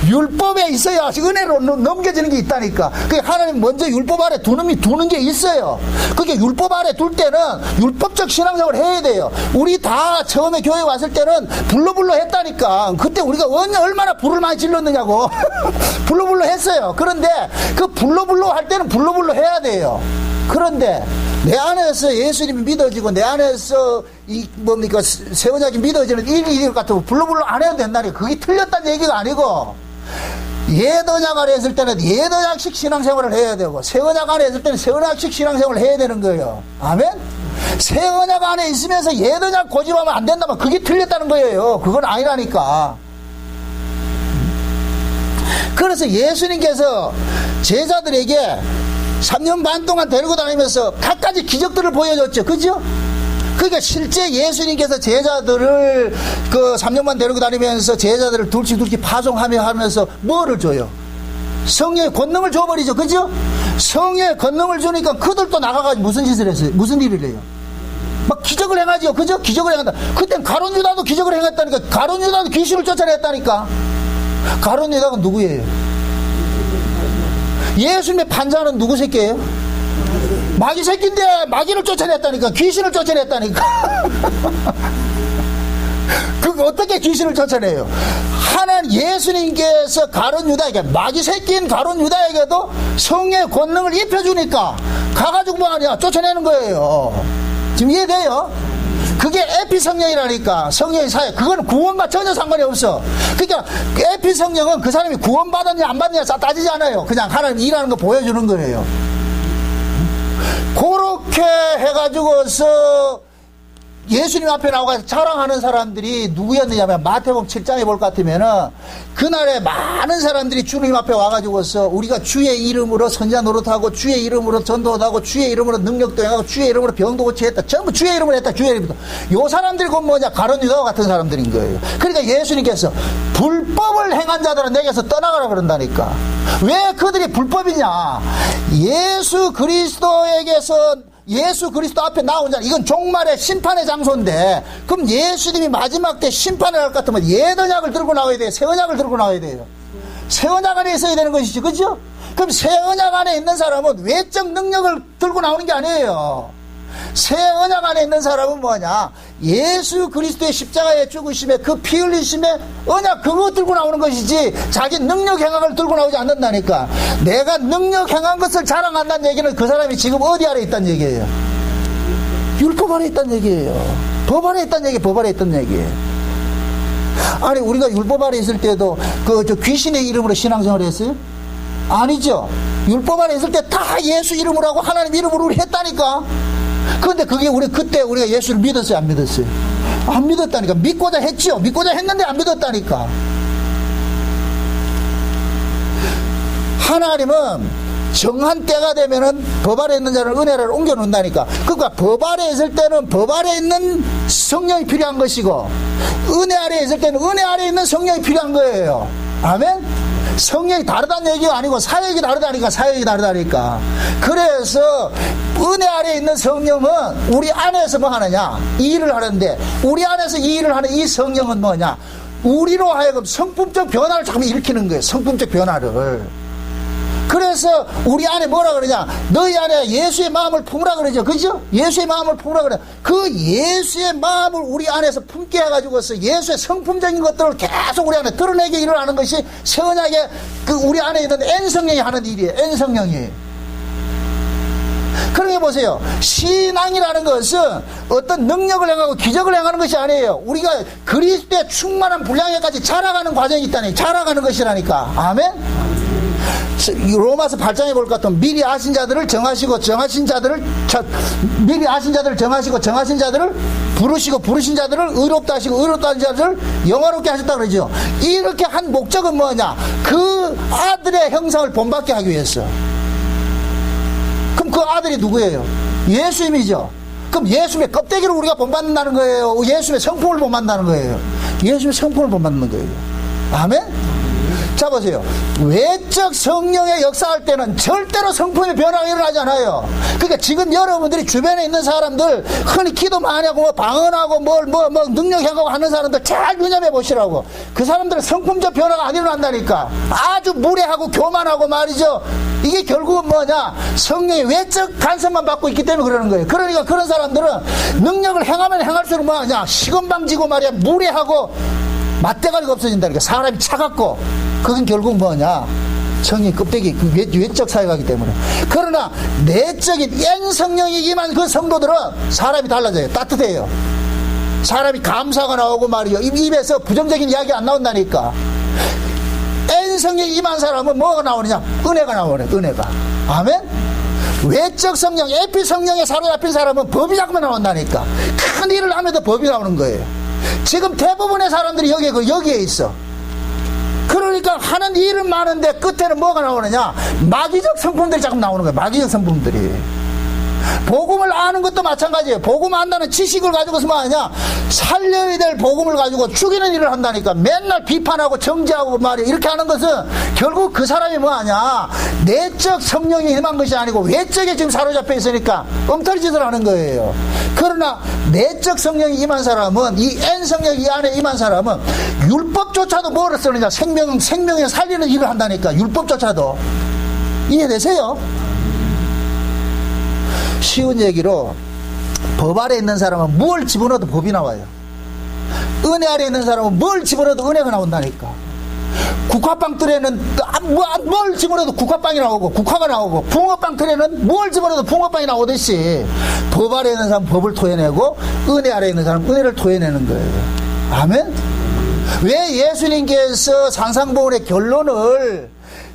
[SPEAKER 1] 율법에 있어야 은혜로 넘겨지는 게 있다니까. 그게 하나님 먼저 율법 아래 두는 게 있어요. 그게 율법 아래 둘 때는 율법적 신앙생활을 해야 돼요. 우리 다 처음에 교회 왔을 때는 불러불러 했다니까. 그때 우리가 얼마나 불을 많이 질렀느냐고. 불러불러 했어요. 그런데 그 불러불러 할 때는 불러불러 해야 돼요. 그런데 내 안에서 예수님이 믿어지고 내 안에서 이 뭡니까 새 언약이 믿어지는 일 같은 거 불러불러 안 해도 된다니까. 그게 틀렸다는 얘기가 아니고, 옛 언약 안에 있을 때는 옛 언약식 신앙생활을 해야 되고 새 언약 안에 있을 때는 새 언약식 신앙생활을 해야 되는 거예요. 아멘? 새 언약 안에 있으면서 옛 언약 고집하면 안 된다면 그게 틀렸다는 거예요. 그건 아니라니까. 그래서 예수님께서 제자들에게 3년 반 동안 데리고 다니면서 갖가지 기적들을 보여줬죠. 그죠? 그러니까 실제 예수님께서 제자들을 그 3년만 데리고 다니면서 제자들을 둘씩 파송하며 하면서 뭐를 줘요? 성령의 권능을 줘버리죠. 그죠? 성령의 권능을 주니까 그들도 나가가지고 무슨 짓을 했어요? 무슨 일을 해요? 막 기적을 행하죠. 그죠? 기적을 행한다. 그땐 가룟 유다도 기적을 행했다니까. 가룟 유다도 귀신을 쫓아냈다니까. 가룟 유다가 누구예요? 예수님의 판자는 누구 새끼예요? 마귀 새끼인데 마귀를 쫓아냈다니까. 귀신을 쫓아냈다니까. 그 어떻게 귀신을 쫓아내요? 하나님 예수님께서 가룟 유다에게, 마귀 새끼인 가룟 유다에게도 성령의 권능을 입혀주니까 가가지고 뭐 하냐, 쫓아내는 거예요. 지금 이해돼요? 그게 에피 성령이라니까. 성령의 사역. 그거는 구원과 전혀 상관이 없어. 그러니까 에피 성령은 그 사람이 구원받았냐 안 받느냐 따지지 않아요. 그냥 하나님 일하는 거 보여주는 거예요. 그렇게 해가지고서 예수님 앞에 나와서 자랑하는 사람들이 누구였느냐면, 마태복음 7장에 볼 것 같으면은 그날에 많은 사람들이 주님 앞에 와가지고서 우리가 주의 이름으로 선지자 노릇하고 주의 이름으로 전도도 하고 주의 이름으로 능력도 행하고 주의 이름으로 병도 고치겠다, 전부 주의 이름으로 했다. 주의 이름으로. 요 사람들이 곧 뭐냐, 가룟 유다와 같은 사람들인 거예요. 그러니까 예수님께서 불법을 행한 자들은 내게서 떠나가라 그런다니까. 왜 그들이 불법이냐? 예수 그리스도 앞에 나온 자, 이건 종말의 심판의 장소인데, 그럼 예수님이 마지막 때 심판을 할 것 같으면 옛언약을 들고 나와야 돼요. 새 언약을 들고 나와야 돼요. 새 언약 안에 있어야 되는 것이지, 그죠? 그럼 새 언약 안에 있는 사람은 외적 능력을 들고 나오는 게 아니에요. 새 언약 안에 있는 사람은 뭐냐, 예수 그리스도의 십자가의 죽으심에 그 피 흘리심의 언약, 그거 들고 나오는 것이지 자기 능력 행함을 들고 나오지 않는다니까. 내가 능력 행한 것을 자랑한다는 얘기는 그 사람이 지금 어디 아래 있다는 얘기예요? 율법 아래 있다는 얘기예요. 법 아래 있다는 얘기, 법 아래 있다는 얘기예요. 아니, 우리가 율법 아래 있을 때도 저 귀신의 이름으로 신앙생활을 했어요? 아니죠. 율법 아래 있을 때 다 예수 이름으로 하고 하나님 이름으로 우리 했다니까. 그런데 그게 그때 우리가 예수를 믿었어요, 안 믿었어요? 안 믿었다니까. 믿고자 했죠. 믿고자 했는데 안 믿었다니까. 하나님은 정한 때가 되면은 법 아래 있는 자를 은혜 아래로 옮겨 놓는다니까. 그러니까 법 아래 있을 때는 법 아래 있는 성령이 필요한 것이고, 은혜 아래 있을 때는 은혜 아래 있는 성령이 필요한 거예요. 아멘? 성령이 다르다는 얘기가 아니고 사역이 다르다니까. 사역이 다르다니까. 그래서 은혜 아래 있는 성령은 우리 안에서 뭐 하느냐, 이 일을 하는데, 우리 안에서 이 일을 하는 이 성령은 뭐냐, 우리로 하여금 성품적 변화를 자꾸 일으키는 거예요. 성품적 변화를. 그래서 우리 안에 뭐라 그러냐, 너희 안에 예수의 마음을 품으라 그러죠. 그죠? 예수의 마음을 품으라 그래. 그 예수의 마음을 우리 안에서 품게 해가지고서 예수의 성품적인 것들을 계속 우리 안에 드러내게 일을 하는 것이 새 언약의 그 우리 안에 있는 N성령이 하는 일이에요. N성령이. 그러게 보세요. 신앙이라는 것은 어떤 능력을 행하고 기적을 행하는 것이 아니에요. 우리가 그리스도의 충만한 분량에까지 자라가는 과정이 있다니. 자라가는 것이라니까. 아멘? 로마서 8장에 볼 것 같으면 미리 아신 자들을 정하시고 정하신 자들을 미리 아신 자들을 정하시고 정하신 자들을 부르시고 부르신 자들을 의롭다 하시고 의롭다 하신 자들을 영화롭게 하셨다 그러죠. 이렇게 한 목적은 뭐냐, 그 아들의 형상을 본받게 하기 위해서. 그럼 그 아들이 누구예요? 예수님이죠. 그럼 예수님의 껍데기를 우리가 본받는다는 거예요? 예수님의 성품을 본받는다는 거예요? 예수님의 성품을 본받는 거예요. 아멘? 자 보세요. 외적 성령의 역사할 때는 절대로 성품의 변화가 일어나지 않아요. 그러니까 지금 여러분들이 주변에 있는 사람들, 흔히 기도 많이 하고 뭐 방언하고 뭐 능력하고 하는 사람들 잘 유념해 보시라고. 그 사람들은 성품적 변화가 안 일어난다니까. 아주 무례하고 교만하고 말이죠. 이게 결국은 뭐냐, 성령의 외적 간섭만 받고 있기 때문에 그러는 거예요. 그러니까 그런 사람들은 능력을 행하면 행할수록 뭐냐, 시건방지고 말이야, 무례하고 맞대가리가 없어진다니까. 사람이 차갑고. 그건 결국 뭐냐, 성령 껍데기, 그 외적 사역하기 때문에. 그러나 내적인 N성령이 임한 그 성도들은 사람이 달라져요. 따뜻해요. 사람이 감사가 나오고 말이요, 입에서 부정적인 이야기 안 나온다니까. N성령이 임한 사람은 뭐가 나오느냐, 은혜가 나오네. 은혜가. 아멘? 외적 성령, 에피 성령에 사로잡힌 사람은 법이 자꾸만 나온다니까. 큰 일을 하면서 법이 나오는 거예요. 지금 대부분의 사람들이 여기에 있어. 그러니까 하는 일은 많은데 끝에는 뭐가 나오느냐, 마귀적 성품들이 자꾸 나오는 거예요. 마귀적 성품들이. 복음을 아는 것도 마찬가지예요. 복음 안다는 지식을 가지고서 뭐 하냐, 살려야 될 복음을 가지고 죽이는 일을 한다니까. 맨날 비판하고 정죄하고 말이야. 이렇게 하는 것은 결국 그 사람이 뭐 하냐, 내적 성령이 임한 것이 아니고 외적에 지금 사로잡혀 있으니까 엉터리 짓을 하는 거예요. 그러나 내적 성령이 임한 사람은, 이 N성령이 이 안에 임한 사람은 율법조차도 뭐를 쓰느냐, 생명에 살리는 일을 한다니까. 율법조차도. 이해되세요? 쉬운 얘기로 법 아래 있는 사람은 뭘 집어넣어도 법이 나와요. 은혜 아래 있는 사람은 뭘 집어넣어도 은혜가 나온다니까. 국화빵 틀에는 뭘 집어넣어도 국화빵이 나오고 국화가 나오고, 붕어빵 틀에는 뭘 집어넣어도 붕어빵이 나오듯이 법 아래 있는 사람은 법을 토해내고 은혜 아래 있는 사람은 은혜를 토해내는 거예요. 아멘? 왜 예수님께서 산상보훈의 결론을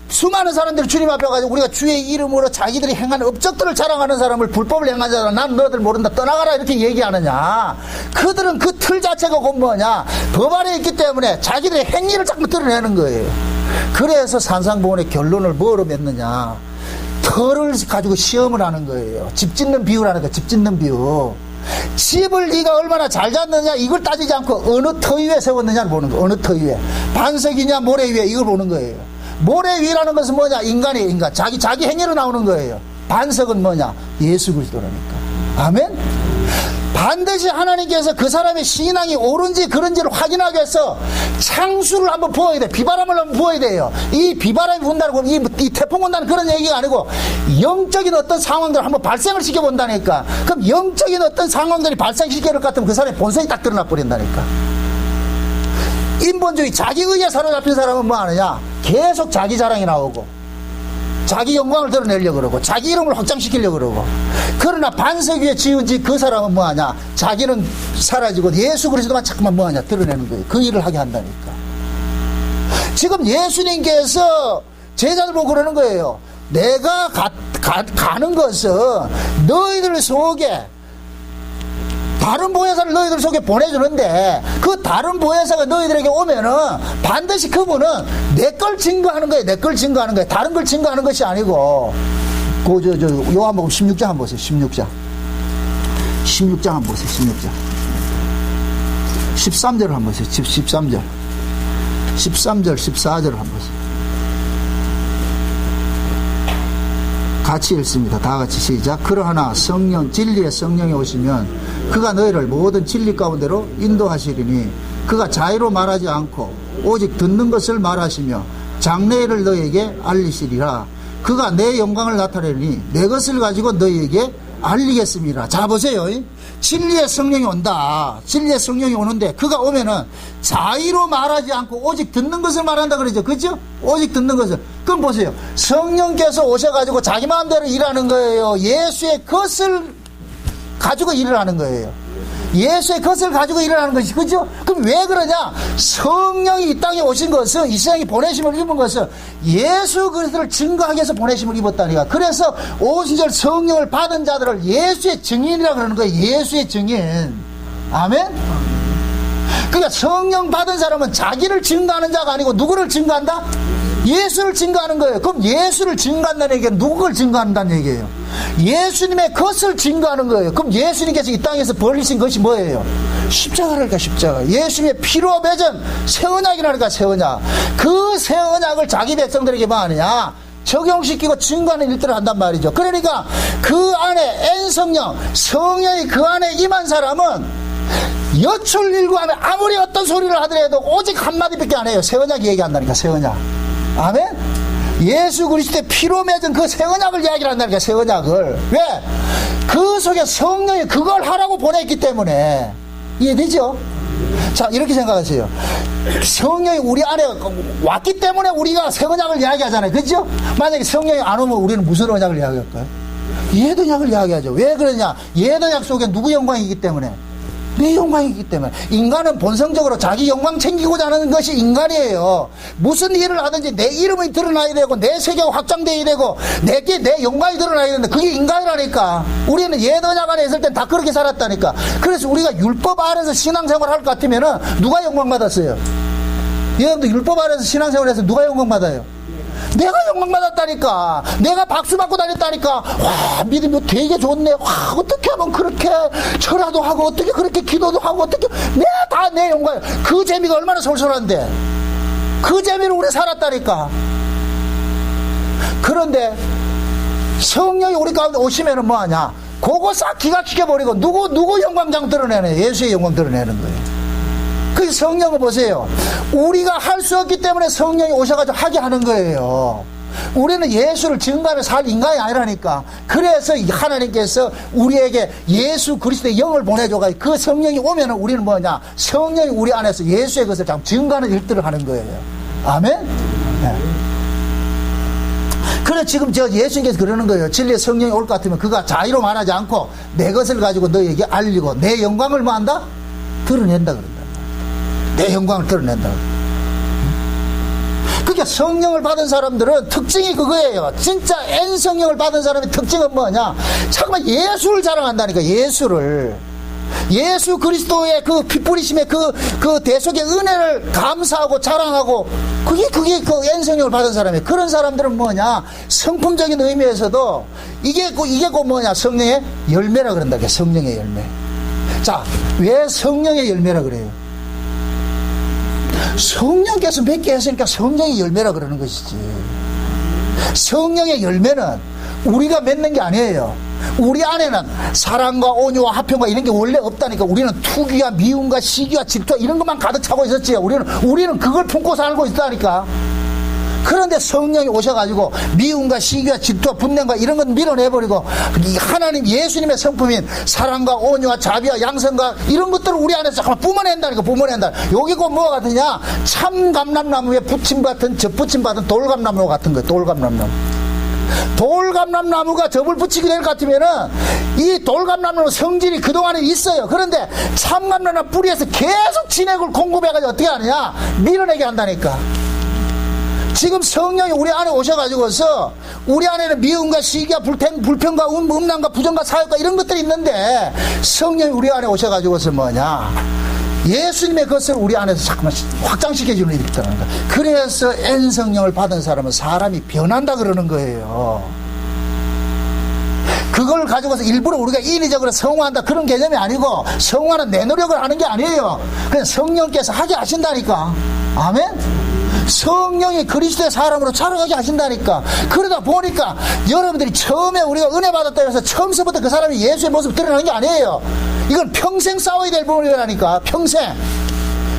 [SPEAKER 1] 수많은 사람들이 주님 앞에 가지고 우리가 주의 이름으로 자기들이 행한 업적들을 자랑하는 사람을 불법을 행한 자라 난 너희들 모른다 떠나가라 이렇게 얘기하느냐. 그들은 그 틀 자체가 곧 뭐냐, 법 아래 있기 때문에 자기들의 행위를 자꾸 드러내는 거예요. 그래서 산상보훈의 결론을 뭐로 맺느냐, 터를 가지고 시험을 하는 거예요. 집 짓는 비유라는 거예요. 집 짓는 비유. 집을 네가 얼마나 잘 잤느냐 이걸 따지지 않고 어느 터 위에 세웠느냐를 보는 거예요. 어느 터 위에, 반석이냐 모래 위에, 이걸 보는 거예요. 모래 위라는 것은 뭐냐, 인간이에요. 인간. 자기 행위로 나오는 거예요. 반석은 뭐냐, 예수 그리스도라니까. 아멘? 반드시 하나님께서 그 사람의 신앙이 옳은지 그런지를 확인하기 위해서 창수를 한번 부어야 돼. 비바람을 한번 부어야 돼요. 이 비바람이 분다는 건 이 태풍 온다는 그런 얘기가 아니고 영적인 어떤 상황들을 한번 발생을 시켜본다니까. 그럼 영적인 어떤 상황들이 발생시킬 것 같으면 그 사람의 본성이 딱 드러나 버린다니까. 인본주의, 자기의에 사로잡힌 사람은 뭐 하느냐, 계속 자기 자랑이 나오고 자기 영광을 드러내려고 그러고 자기 이름을 확장시키려고 그러고. 그러나 반석 위에 지은 집 그 사람은 뭐 하냐, 자기는 사라지고 예수 그리스도만 자꾸만 뭐 하냐, 드러내는 거예요. 그 일을 하게 한다니까. 지금 예수님께서 제자들 보고 그러는 거예요. 내가 가는 것은 너희들 속에 다른 보혜사를 너희들 속에 보내주는데, 그 다른 보혜사가 너희들에게 오면은 반드시 그분은 내 걸 증거하는 거예요. 내 걸 증거하는 거예요. 다른 걸 증거하는 것이 아니고. 요한복음 16장 한번 보세요. 16장 한번 보세요. 16장 13절을 한번 보세요. 13절 14절을 한번 보세요. 같이 읽습니다. 다 같이 시작. 그러하나 진리의 성령이 오시면 그가 너희를 모든 진리 가운데로 인도하시리니 그가 자의로 말하지 않고 오직 듣는 것을 말하시며 장래일을 너희에게 알리시리라. 그가 내 영광을 나타내니 내 것을 가지고 너희에게 알리겠습니다. 자, 보세요. 진리의 성령이 온다. 진리의 성령이 오는데 그가 오면은 자의로 말하지 않고 오직 듣는 것을 말한다 그러죠. 그죠? 오직 듣는 것을. 그럼 보세요. 성령께서 오셔가지고 자기 마음대로 일하는 거예요. 예수의 것을 가지고 일을 하는 거예요. 예수의 것을 가지고 일을 하는 것이, 그죠? 그럼 왜 그러냐? 성령이 이 땅에 오신 것은, 이 세상에 보내심을 입은 것은 예수 그리스도를 증거하기 위해서 보내심을 입었다니까. 그래서 오순절 성령을 받은 자들을 예수의 증인이라 그러는 거예요. 예수의 증인. 아멘? 그러니까 성령 받은 사람은 자기를 증거하는 자가 아니고 누구를 증거한다? 예수를 증거하는 거예요. 그럼 예수를 증거한다는 얘기는 누구를 증거한다는 얘기예요? 예수님의 것을 증거하는 거예요. 그럼 예수님께서 이 땅에서 벌리신 것이 뭐예요? 십자가랄까, 십자가. 예수님의 피로 맺은 새 언약이라니까, 새 언약. 그 새 언약을 자기 백성들에게 뭐 하느냐? 적용시키고 증거하는 일들을 한단 말이죠. 그러니까 그 안에 N성령, 성령이 그 안에 임한 사람은 여출일구하면 아무리 어떤 소리를 하더라도 오직 한마디밖에 안 해요. 새 언약 얘기한다니까, 새 언약. 아멘? 예수 그리스도의 피로 맺은 그 새 언약을 이야기를 한다니까, 새 언약을. 왜? 그 속에 성령이 그걸 하라고 보냈기 때문에. 이해되죠? 자, 이렇게 생각하세요. 성령이 우리 안에 왔기 때문에 우리가 새 언약을 이야기하잖아요. 그죠? 만약에 성령이 안 오면 우리는 무슨 언약을 이야기할까요? 옛 언약을 이야기하죠. 왜 그러냐? 옛 언약 속에 누구 영광이기 때문에? 내 영광이기 때문에. 인간은 본성적으로 자기 영광 챙기고자 하는 것이 인간이에요. 무슨 일을 하든지 내 이름이 드러나야 되고 내 세계가 확장돼야 되고 내 영광이 드러나야 되는데 그게 인간이라니까. 우리는 옛 언약 안에 있을 땐 다 그렇게 살았다니까. 그래서 우리가 율법 아래서 신앙생활 할 것 같으면은 누가 영광 받았어요? 여러분들 율법 아래서 신앙생활 해서 누가 영광 받아요? 내가 영광 받았다니까. 내가 박수 받고 다녔다니까. 와, 믿음이 되게 좋네. 와, 어떻게 하면 그렇게 절하도 하고 어떻게 그렇게 기도도 하고 어떻게 내가 다 내 영광. 그 재미가 얼마나 솔솔한데. 그 재미로 우리 살았다니까. 그런데 성령이 우리 가운데 오시면은 뭐 하냐? 그거 싹 기각시켜버리고 누구 영광장 드러내네. 예수의 영광 드러내는 거예요. 그 성령을 보세요. 우리가 할 수 없기 때문에 성령이 오셔가지고 하게 하는 거예요. 우리는 예수를 증거하며 살 인간이 아니라니까. 그래서 하나님께서 우리에게 예수 그리스도의 영을 보내줘가지고 그 성령이 오면은 우리는 뭐냐? 성령이 우리 안에서 예수의 것을 증거하는 일들을 하는 거예요. 아멘? 네. 그래 지금 예수님께서 그러는 거예요. 진리의 성령이 올 것 같으면 그가 자의로 말하지 않고 내 것을 가지고 너에게 알리고 내 영광을 뭐 한다? 드러낸다 그런다. 내 영광을 드러낸다. 그러니까 성령을 받은 사람들은 특징이 그거예요. 진짜 N 성령을 받은 사람의 특징은 뭐냐? 잠깐만 예수를 자랑한다니까. 예수를. 예수 그리스도의 그 핏부리심의 그 대속의 은혜를 감사하고 자랑하고 그게 그 N성령을 받은 사람이에요. 그런 사람들은 뭐냐? 성품적인 의미에서도 이게 곧 뭐냐? 성령의 열매라 그런다. 성령의 열매. 자, 왜 성령의 열매라 그래요? 성령께서 맺게 했으니까 성령의 열매라 그러는 것이지. 성령의 열매는 우리가 맺는 게 아니에요. 우리 안에는 사랑과 온유와 화평과 이런 게 원래 없다니까. 우리는 투기와 미움과 시기와 질투와 이런 것만 가득 차고 있었지. 우리는 그걸 품고 살고 있다니까. 그런데 성령이 오셔가지고 미움과 시기와 질투와 분냄과 이런 건 밀어내버리고 하나님 예수님의 성품인 사랑과 온유와 자비와 양성과 이런 것들을 우리 안에서 잠깐 뿜어낸다니까. 뿜어낸다. 여기 곧 뭐가 같으냐? 참 감람나무에 붙임받은 접붙임받은 돌감나무 같은 거예요. 돌감나무. 돌감람나무가 접을 붙이게 될 것 같으면은 이 돌감람나무 성질이 그동안에 있어요. 그런데 참감람나무 뿌리에서 계속 진액을 공급해가지고 어떻게 하느냐? 밀어내게 한다니까. 지금 성령이 우리 안에 오셔가지고서 우리 안에는 미움과 시기와 불평과 음란과 부정과 사욕과 이런 것들이 있는데 성령이 우리 안에 오셔가지고서 뭐냐? 예수님의 것을 우리 안에서 잠깐만 확장시켜주는 일이 있다는 거예요. 그래서 N 성령을 받은 사람은 사람이 변한다 그러는 거예요. 그걸 가지고서 일부러 우리가 인위적으로 성화한다 그런 개념이 아니고 성화는 내 노력을 하는 게 아니에요. 그냥 성령께서 하게 하신다니까. 아멘? 성령이 그리스도의 사람으로 자라가게 하신다니까. 그러다 보니까 여러분들이 처음에 우리가 은혜 받았다고 해서 처음서부터 그 사람이 예수의 모습을 드러나는 게 아니에요. 이건 평생 싸워야 될 부분이라니까. 평생.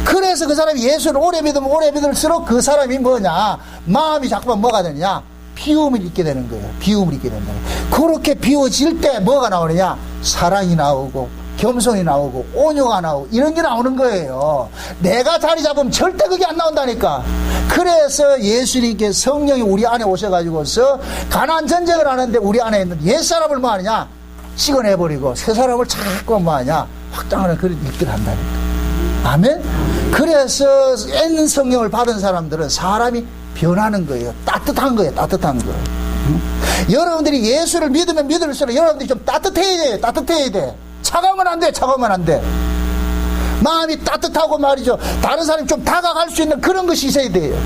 [SPEAKER 1] 그래서 그 사람이 예수를 오래 믿으면 오래 믿을수록 그 사람이 뭐냐? 마음이 자꾸만 뭐가 되느냐? 비움을 잊게 되는 거예요. 비움을 잊게 된다. 그렇게 비워질 때 뭐가 나오느냐? 사랑이 나오고 겸손이 나오고 온유가 나오고 이런 게 나오는 거예요. 내가 자리 잡으면 절대 그게 안 나온다니까. 그래서 예수님께 성령이 우리 안에 오셔가지고서 가나안 전쟁을 하는데 우리 안에 있는 옛사람을 뭐 하느냐? 찍어내버리고 새 사람을 자꾸 뭐 하냐? 확장하는 그런 일들을 한다니까. 아멘? 그래서 N 성령을 받은 사람들은 사람이 변하는 거예요. 따뜻한 거예요. 따뜻한 거. 여러분들이 예수를 믿으면 믿을수록 여러분들이 좀 따뜻해야 돼요. 따뜻해야 돼. 차가우면 안 돼. 차가우면 안 돼. 마음이 따뜻하고 말이죠. 다른 사람이 좀 다가갈 수 있는 그런 것이 있어야 돼요.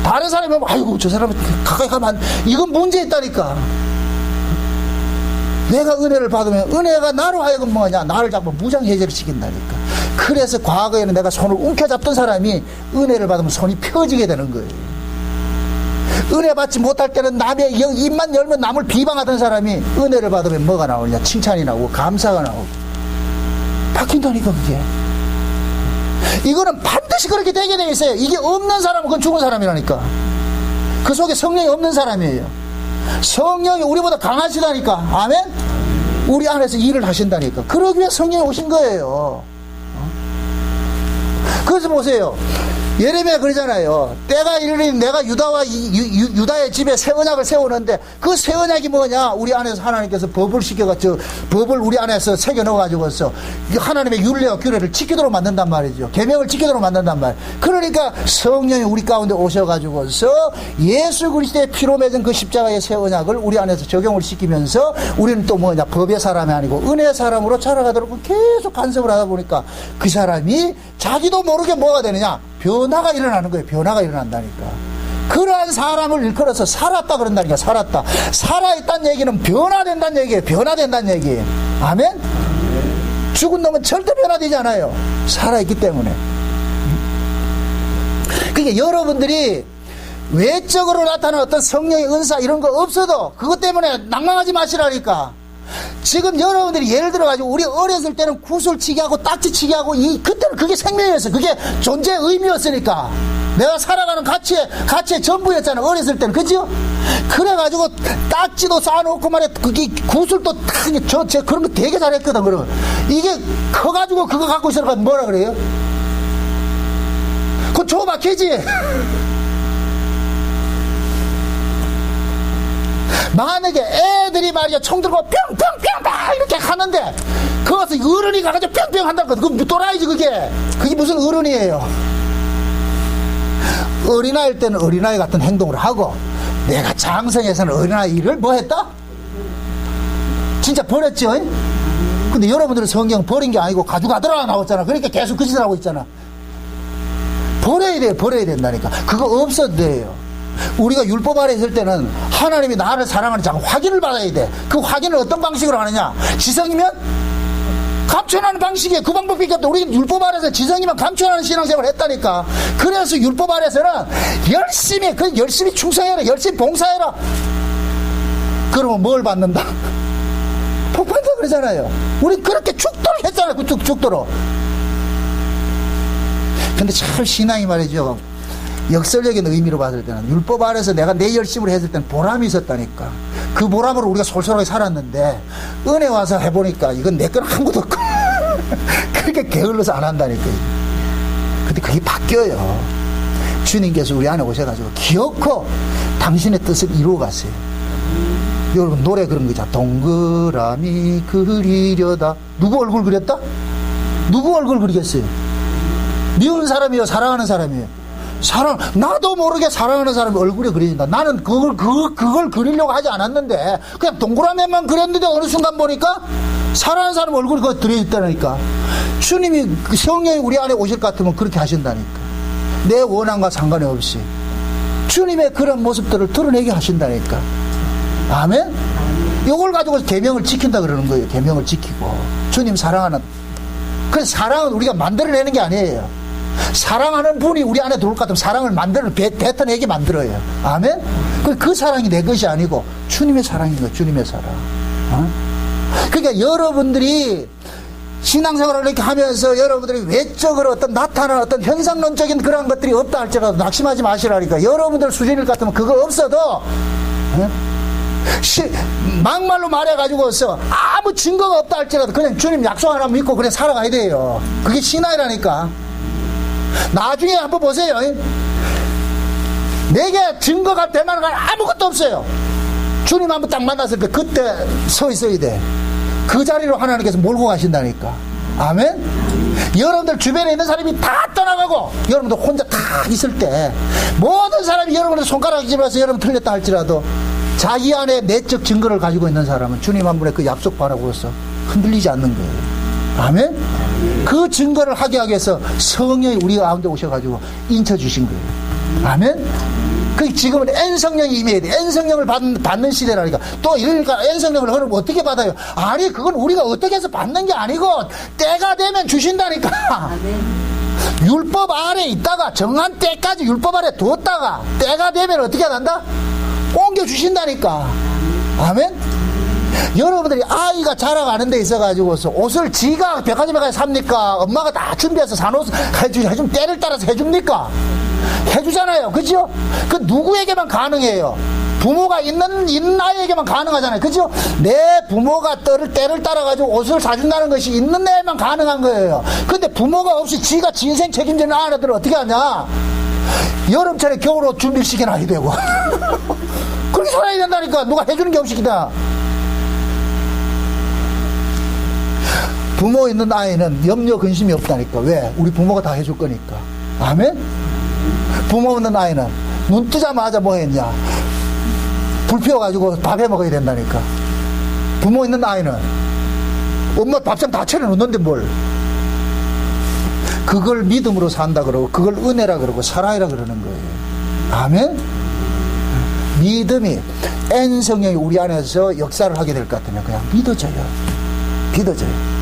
[SPEAKER 1] 다른 사람이 보면 아이고 저 사람은 가까이 가면 안 돼. 이건 문제 있다니까. 내가 은혜를 받으면 은혜가 나로 하여금 뭐냐? 나를 자꾸 무장해제를 시킨다니까. 그래서 과거에는 내가 손을 움켜잡던 사람이 은혜를 받으면 손이 펴지게 되는 거예요. 은혜 받지 못할 때는 남의 입만 열면 남을 비방하던 사람이 은혜를 받으면 뭐가 나오냐? 칭찬이 나오고 감사가 나오고 바뀐다니까. 그게 이거는 반드시 그렇게 되게 돼 있어요. 이게 없는 사람은 그건 죽은 사람이라니까. 그 속에 성령이 없는 사람이에요. 성령이 우리보다 강하시다니까. 아멘? 우리 안에서 일을 하신다니까. 그러기 위해 성령이 오신 거예요. 그래서 보세요. 예레미야 그러잖아요. 때가 이르니 내가 유다의 집에 새 언약을 세우는데 그 새 언약이 뭐냐? 우리 안에서 하나님께서 법을 시켜가지고 법을 우리 안에서 새겨 넣어가지고서 하나님의 율례와 규례를 지키도록 만든단 말이죠. 계명을 지키도록 만든단 말이에요. 그러니까 성령이 우리 가운데 오셔가지고서 예수 그리스도의 피로 맺은 그 십자가의 새 언약을 우리 안에서 적용을 시키면서 우리는 또 뭐냐? 법의 사람이 아니고 은혜의 사람으로 자라가도록 계속 간섭을 하다 보니까 그 사람이 자기도 모르게 뭐가 되느냐? 변화가 일어나는 거예요. 변화가 일어난다니까. 그러한 사람을 일컬어서 살았다 그런다니까. 살았다. 살아있다는 얘기는 변화된다는 얘기예요. 변화된다는 얘기예요. 아멘? 죽은 놈은 절대 변화되지 않아요. 살아있기 때문에. 그러니까 여러분들이 외적으로 나타나는 어떤 성령의 은사 이런 거 없어도 그것 때문에 낭망하지 마시라니까. 지금 여러분들이 예를 들어가지고 우리 어렸을 때는 구슬치기 하고 딱지치기 하고 그때는 그게 생명이었어요. 그게 존재의 의미였으니까. 내가 살아가는 가치의 전부였잖아, 어렸을 때는. 그죠? 그래가지고 딱지도 쌓아놓고 말이야. 그게 구슬도 탁, 그런 거 되게 잘했거든, 그러면. 이게 커가지고 그거 갖고 있으니까 뭐라 그래요? 그거 조박해지. 만약에 애들이 말이야 총 들고 뿅뿅뿅 이렇게 하는데 그것을 어른이 가가지고 뿅뿅 한다는 거, 그거 또라이지. 그게 무슨 어른이에요. 어린아이일 때는 어린아이 같은 행동을 하고, 내가 장성에서는 어린아이를 뭐 했다? 진짜 버렸죠. 근데 여러분들은 성경 버린 게 아니고 가져가더라 나왔잖아. 그러니까 계속 그 짓을 하고 있잖아. 버려야 돼요. 버려야 된다니까. 그거 없어도 돼요. 우리가 율법 아래 있을 때는 하나님이 나를 사랑하는지 확인을 받아야 돼. 그 확인을 어떤 방식으로 하느냐? 지성이면 감춰나는 방식이에요. 그 방법밖에 없다. 우리는 율법 아래서 지성이면 감춰나는 신앙생활을 했다니까. 그래서 율법 아래서는 열심히 충성해라, 열심히 봉사해라. 그러면 뭘 받는다? 복받는다 그러잖아요. 우리 그렇게 죽도록 했잖아요. 죽도록. 근데 참 신앙이 말이죠, 역설적인 의미로 봤을 때는 율법 아래서 내가 내 열심으로 했을 때는 보람이 있었다니까. 그 보람으로 우리가 솔솔하게 살았는데 은혜 와서 해보니까 이건 내 건 아무것도 없고 그렇게 게을러서 안 한다니까. 근데 그게 바뀌어요. 주님께서 우리 안에 오셔가지고 기어코 당신의 뜻을 이루어 갔어요. 여러분 노래 그런 거 있잖아. 동그라미 그리려다. 누구 얼굴 그렸다? 누구 얼굴 그리겠어요? 미운 사람이요, 사랑하는 사람이에요? 나도 모르게 사랑하는 사람이 얼굴에 그려진다. 나는 그걸 그리려고 하지 않았는데 그냥 동그라미만 그렸는데 어느 순간 보니까 사랑하는 사람 얼굴이 그거 들어있다니까. 주님이 성령이 우리 안에 오실 것 같으면 그렇게 하신다니까. 내 원함과 상관이 없이 주님의 그런 모습들을 드러내게 하신다니까. 아멘? 이걸 가지고 계명을 지킨다 그러는 거예요. 계명을 지키고 주님 사랑하는. 그래서 사랑은 우리가 만들어내는 게 아니에요. 사랑하는 분이 우리 안에 들어올 것 같으면 사랑을 뱉어내게 만들어요. 아멘? 그 사랑이 내 것이 아니고 주님의 사랑인 거예요. 주님의 사랑. 그러니까 여러분들이 신앙생활을 이렇게 하면서 여러분들이 외적으로 어떤 나타나는 어떤 현상론적인 그런 것들이 없다 할지라도 낙심하지 마시라니까. 여러분들 수준일 것 같으면 그거 없어도 막말로 말해가지고서 아무 증거가 없다 할지라도 그냥 주님 약속 하나 믿고 그냥 살아가야 돼요. 그게 신앙이라니까. 나중에 한번 보세요. 내게 증거가 될 만한 건 아무것도 없어요. 주님 한번 딱 만났을 때 그때 서 있어야 돼. 그 자리로 하나님께서 몰고 가신다니까. 아멘? 여러분들 주변에 있는 사람이 다 떠나가고 여러분들 혼자 다 있을 때 모든 사람이 여러분들 손가락 집어서 여러분 틀렸다 할지라도 자기 안에 내적 증거를 가지고 있는 사람은 주님 한 분의 그 약속 바라보고서 흔들리지 않는 거예요. 아멘? 그 증거를 하게 하기 위해서 성령이 우리 가운데 오셔가지고 인쳐주신 거예요. 아멘? 그 지금은 N성령이 임해야 돼. N성령을 받는 시대라니까. 또 이러니까 N성령을 그럼 어떻게 받아요? 아니 그건 우리가 어떻게 해서 받는 게 아니고 때가 되면 주신다니까. 아멘. 율법 아래 있다가 정한 때까지 율법 아래 뒀다가 때가 되면 어떻게 한다? 옮겨 주신다니까. 아멘? 여러분들이 아이가 자라가는 데 있어가지고서 옷을 지가 백화점에 삽니까? 엄마가 다 준비해서 산 옷 해주면 때를 따라서 해줍니까? 해주잖아요. 그죠? 그 누구에게만 가능해요? 부모가 있는 아이에게만 가능하잖아요. 그죠? 내 부모가 때를 따라가지고 옷을 사준다는 것이 있는 애만 가능한 거예요. 근데 부모가 없이 지가 지 인생 책임지는 아이들은 어떻게 하냐? 여름철에 겨울옷 준비시키나 해야 되고. 그렇게 살아야 된다니까. 누가 해주는 게 없이기다. 부모 있는 아이는 염려 근심이 없다니까. 왜? 우리 부모가 다 해줄 거니까. 아멘? 부모 없는 아이는 눈 뜨자마자 뭐 했냐? 불 피워가지고 밥 해 먹어야 된다니까. 부모 있는 아이는 엄마 밥상 다 차려놓는데 뭘. 그걸 믿음으로 산다 그러고 그걸 은혜라 그러고 사랑이라 그러는 거예요. 아멘? 믿음이 N성령이 우리 안에서 역사를 하게 될 것 같으면 그냥 믿어져요. 믿어져요.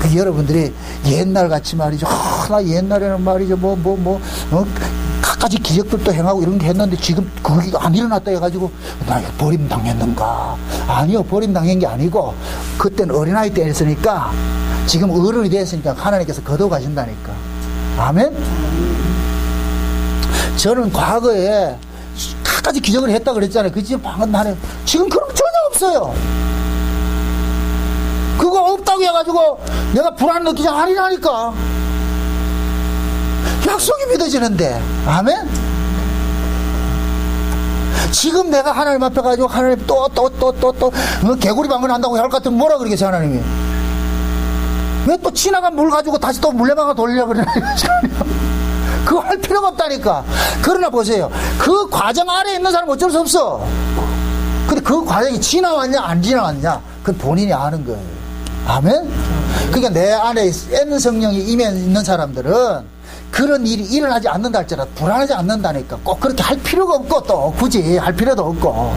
[SPEAKER 1] 그 여러분들이 옛날 같이 말이죠. 나 옛날에는 말이죠. 갖가지 기적들도 행하고 이런 게 했는데 지금 그게 안 일어났다 해가지고 나 버림당했는가? 아니요. 버림당한 게 아니고 그때는 어린아이 때 했으니까 지금 어른이 됐으니까 하나님께서 거둬 가신다니까. 아멘? 저는 과거에 갖가지 기적을 했다 그랬잖아요. 그 지금 방금 나네. 지금 그런 거 전혀 없어요. 그거 없다고 해가지고 내가 불안 느끼지 아니라니까. 약속이 믿어지는데. 아멘? 지금 내가 하나님 앞에 가지고 하나님 또 개구리 방언 한다고 할 것 같으면 뭐라 그러겠어요, 하나님이? 왜 또 지나간 물 가지고 다시 또 물레방아 돌리려고 그러냐. 그거 할 필요가 없다니까. 그러나 보세요. 그 과정 아래에 있는 사람은 어쩔 수 없어. 근데 그 과정이 지나왔냐 안 지나왔냐 그건 본인이 아는 거예요. 아멘? 그러니까 내 안에 N 성령이 임해 있는 사람들은 그런 일이 일어나지 않는다 할지라도 불안하지 않는다니까. 꼭 그렇게 할 필요가 없고 또 굳이 할 필요도 없고.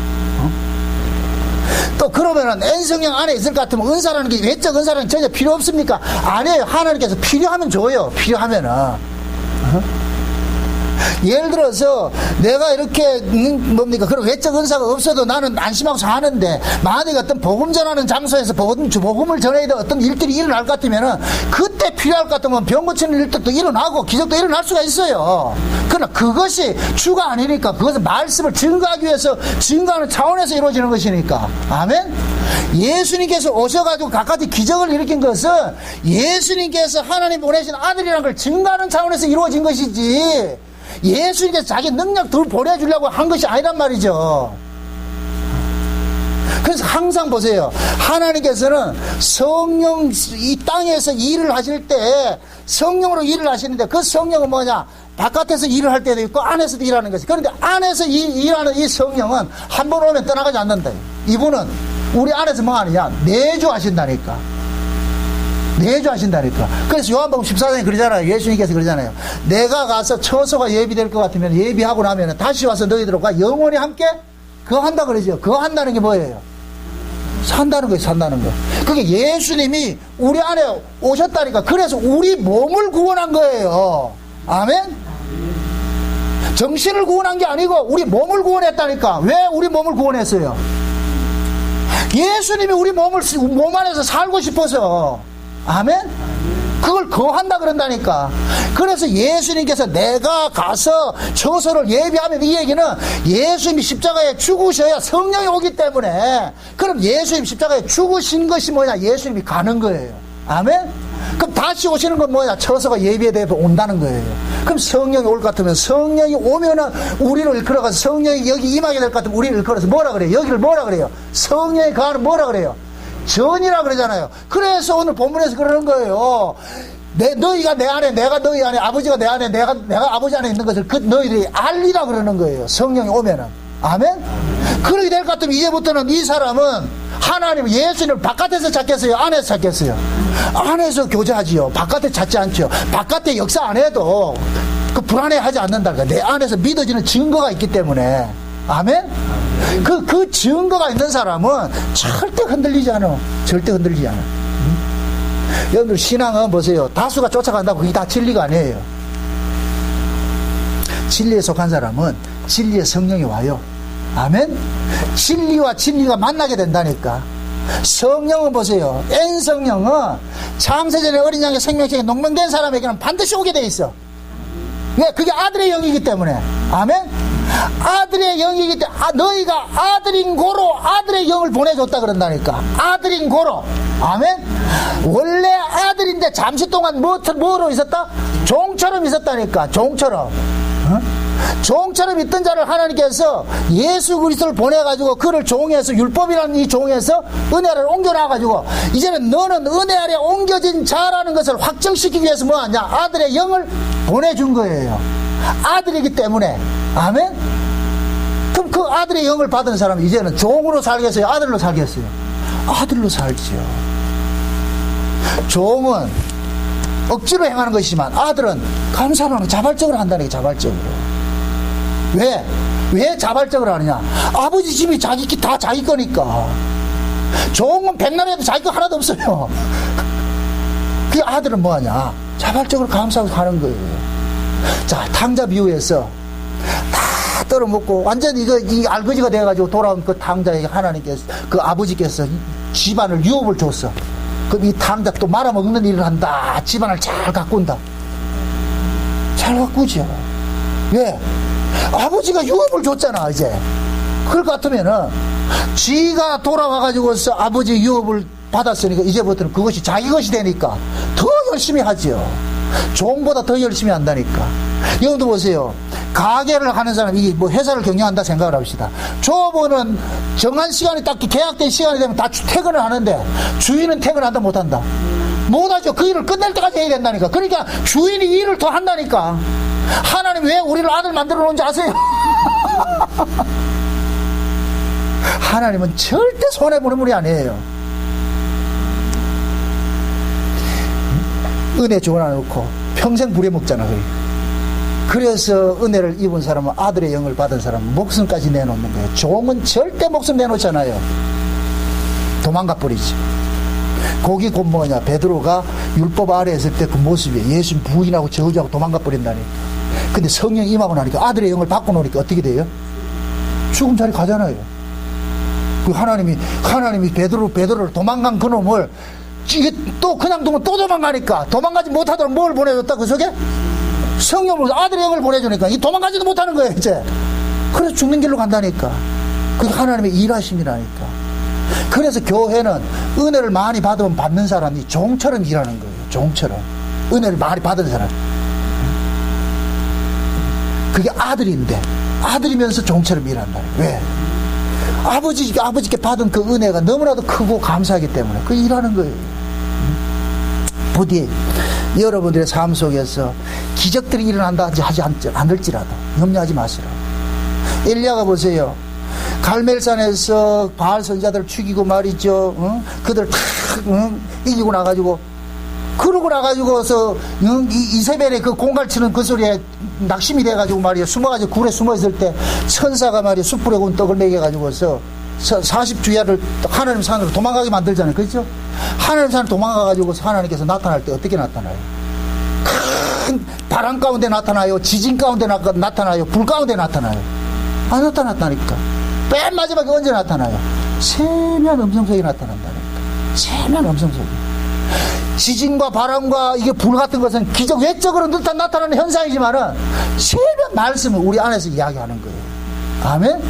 [SPEAKER 1] 또 그러면은 N 성령 안에 있을 것 같으면 은사라는 게 외적 은사라는 게 전혀 필요 없습니까? 아니에요. 하나님께서 필요하면 줘요. 필요하면은. 예를 들어서 내가 이렇게 뭡니까 그런 외적 은사가 없어도 나는 안심하고 사는데 만약에 어떤 복음 전하는 장소에서 복음을 전해야 될 어떤 일들이 일어날 것 같으면은 그때 필요할 것 같으면 병 고치는 일들도 일어나고 기적도 일어날 수가 있어요. 그러나 그것이 주가 아니니까 그것은 말씀을 증거하기 위해서 증거하는 차원에서 이루어지는 것이니까. 아멘? 예수님께서 오셔가지고 갖가지 기적을 일으킨 것은 예수님께서 하나님 보내신 아들이라는 걸 증거하는 차원에서 이루어진 것이지 예수님께서 자기 능력들을 보내주려고 한 것이 아니란 말이죠. 그래서 항상 보세요. 하나님께서는 성령, 이 땅에서 일을 하실 때 성령으로 일을 하시는데 그 성령은 뭐냐? 바깥에서 일을 할 때도 있고 안에서도 일하는 것이. 그런데 안에서 일하는 이 성령은 한 번 오면 떠나가지 않는다. 이분은 우리 안에서 뭐 하느냐? 내주하신다니까. 내주하신다니까. 그래서 요한복음 14장에 그러잖아요. 예수님께서 그러잖아요. 내가 가서 처소가 예비될 것 같으면 예비하고 나면 다시 와서 너희들과 영원히 함께 그거 한다 그러죠. 그거 한다는 게 뭐예요? 산다는 거예요. 산다는 거. 그게 예수님이 우리 안에 오셨다니까. 그래서 우리 몸을 구원한 거예요. 아멘? 정신을 구원한 게 아니고 우리 몸을 구원했다니까. 왜 우리 몸을 구원했어요? 예수님이 우리 몸 안에서 살고 싶어서. 아멘? 그걸 거한다 그런다니까. 그래서 예수님께서 내가 가서 처소를 예비하면 이 얘기는 예수님이 십자가에 죽으셔야 성령이 오기 때문에 그럼 예수님 십자가에 죽으신 것이 뭐냐? 예수님이 가는 거예요. 아멘? 그럼 다시 오시는 건 뭐냐? 처소가 예비에 대해서 온다는 거예요. 그럼 성령이 올 것 같으면 성령이 오면은 우리를 일컬어가서 성령이 여기 임하게 될 것 같으면 우리를 일컬어서 뭐라 그래요? 여기를 뭐라 그래요? 성령이 가는 뭐라 그래요? 전이라 그러잖아요. 그래서 오늘 본문에서 그러는 거예요. 너희가 내 안에, 내가 너희 안에, 아버지가 내 안에, 내가 아버지 안에 있는 것을 너희들이 알리라 그러는 거예요. 성령이 오면은. 아멘? 그렇게 될 것 같으면 이제부터는 이 사람은 하나님, 예수님을 바깥에서 찾겠어요? 안에서 찾겠어요? 안에서 교제하지요. 바깥에 찾지 않죠. 바깥에 역사 안 해도 그 불안해하지 않는다. 내 안에서 믿어지는 증거가 있기 때문에. 아멘? 그 증거가 있는 사람은 절대 흔들리지 않아. 절대 흔들리지 않아. 여러분들 신앙은 보세요. 다수가 쫓아간다고 그게 다 진리가 아니에요. 진리에 속한 사람은 진리의 성령이 와요. 아멘? 진리와 진리가 만나게 된다니까. 성령은 보세요. N 성령은 창세전에 어린 양의 생명책에 농명된 사람에게는 반드시 오게 돼 있어. 왜? 그게 아들의 영이기 때문에. 아멘? 아들의 영이기 때문에 너희가 아들인 고로 아들의 영을 보내줬다 그런다니까. 아들인 고로. 아멘? 원래 아들인데 잠시 동안 뭐로 있었다? 종처럼 있었다니까. 종처럼. 종처럼 있던 자를 하나님께서 예수 그리스도를 보내가지고 그를 종에서 율법이라는 이 종에서 은혜 아래로 옮겨놔가지고 이제는 너는 은혜 아래 옮겨진 자라는 것을 확정시키기 위해서 뭐하냐? 아들의 영을 보내준 거예요. 아들이기 때문에. 아멘? 그럼 그 아들의 영을 받은 사람은 이제는 종으로 살겠어요? 아들로 살겠어요? 아들로 살지요. 종은 억지로 행하는 것이지만 아들은 감사하는 자발적으로 한다는 게 자발적으로. 왜 자발적으로 하느냐? 아버지 집이 다 자기 거니까. 종은 백날에도 자기 거 하나도 없어요. 그 아들은 뭐하냐? 자발적으로 감사하고 하는 거예요. 자, 탕자 비유에서 다 떨어먹고 완전히 이 알거지가 돼가지고 돌아온 그 탕자에게 하나님께서, 그 아버지께서 집안을 유업을 줬어. 그럼 이 탕자 또 말아먹는 일을 한다. 집안을 잘 가꾼다. 잘 가꾸죠. 왜? 아버지가 유업을 줬잖아 이제. 그럴 것 같으면은 지가 돌아와가지고서 아버지 유업을 받았으니까 이제부터는 그것이 자기 것이 되니까 더 열심히 하지요. 종보다 더 열심히 한다니까. 여러분도 보세요. 가게를 하는 사람이 뭐 회사를 경영한다 생각을 합시다. 조업원은 정한 시간이 딱 계약된 시간이 되면 다 퇴근을 하는데 주인은 퇴근한다 못한다? 못하죠. 그 일을 끝낼 때까지 해야 된다니까. 그러니까 주인이 일을 더 한다니까. 하나님 왜 우리를 아들 만들어 놓은지 아세요? 하나님은 절대 손해보는 분이 아니에요. 은혜 주어놓고 평생 부려먹잖아. 그래서 은혜를 입은 사람은 아들의 영을 받은 사람은 목숨까지 내놓는 거예요. 종은 절대 목숨 내놓잖아요. 도망가 버리지. 거기 곧 뭐냐, 베드로가 율법 아래 있을 때 그 모습이 예수님 부인하고 저주하고 도망가 버린다니까. 근데 성령 임하고 나니까 아들의 영을 받고 나니까 어떻게 돼요? 죽음 자리 가잖아요. 그 하나님이 베드로를 도망간 그놈을 이게 또 그냥 두면 또 도망가니까 도망가지 못하도록 뭘 보내줬다 그 속에? 성령으로 아들의 영을 보내주니까 이 도망가지도 못하는 거예요 이제. 그래서 죽는 길로 간다니까. 그게 하나님의 일하심이라니까. 그래서 교회는 은혜를 많이 받으면 받는 사람이 종처럼 일하는 거예요. 종처럼. 은혜를 많이 받은 사람. 그게 아들인데 아들이면서 종처럼 일한다. 왜? 아버지께 받은 그 은혜가 너무나도 크고 감사하기 때문에 그 일하는 거예요. 부디 여러분들의 삶 속에서 기적들이 일어난다 하지 않을지라도 염려하지 마시라. 엘리야가 보세요. 갈멜산에서 바알 선지자들을 죽이고 말이죠. 그들 탁 이기고 나가지고 그러고 나가지고서 이세벨의 그 공갈치는 그 소리에 낙심이 돼가지고 말이에요. 숨어가지고 굴에 숨어있을 때 천사가 말이에요. 숯불에 구운 떡을 먹여가지고서 40주야를 하나님 산으로 도망가게 만들잖아요. 그렇죠? 하나님 산으로 도망가가지고 하나님께서 나타날 때 어떻게 나타나요? 큰 바람 가운데 나타나요? 지진 가운데 나타나요? 불 가운데 나타나요? 안 나타났다니까. 맨 마지막에 언제 나타나요? 세미한 음성 속에 나타난다니까. 세미한 음성 속에. 지진과 바람과 이게 불 같은 것은 외적으로 나타나는 현상이지만은 세미한 말씀을 우리 안에서 이야기하는 거예요. 아멘?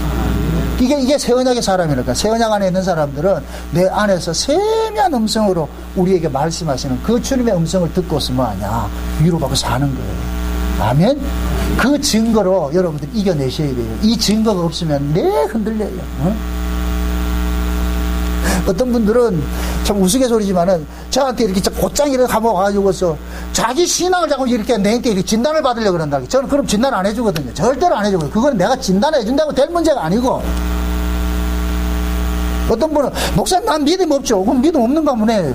[SPEAKER 1] 이게 새 언약의 사람이니까. 새 언약 안에 있는 사람들은 내 안에서 세미한 음성으로 우리에게 말씀하시는 그 주님의 음성을 듣고서 뭐하냐? 위로받고 사는 거예요. 아멘? 그 증거로 여러분들 이겨내셔야 돼요. 이 증거가 없으면 내 흔들려요. 어떤 분들은 참 우스갯소리지만은 저한테 이렇게 곧장 이렇게 한번 와가지고서 자기 신앙을 자꾸 이렇게 내한테 이렇게 진단을 받으려고 그런다. 저는 그럼 진단 안 해주거든요. 절대로 안 해주거든요. 그건 내가 진단해준다고 될 문제가 아니고. 어떤 분은 목사님 난 믿음 없죠. 그럼 믿음 없는 거 한번 해.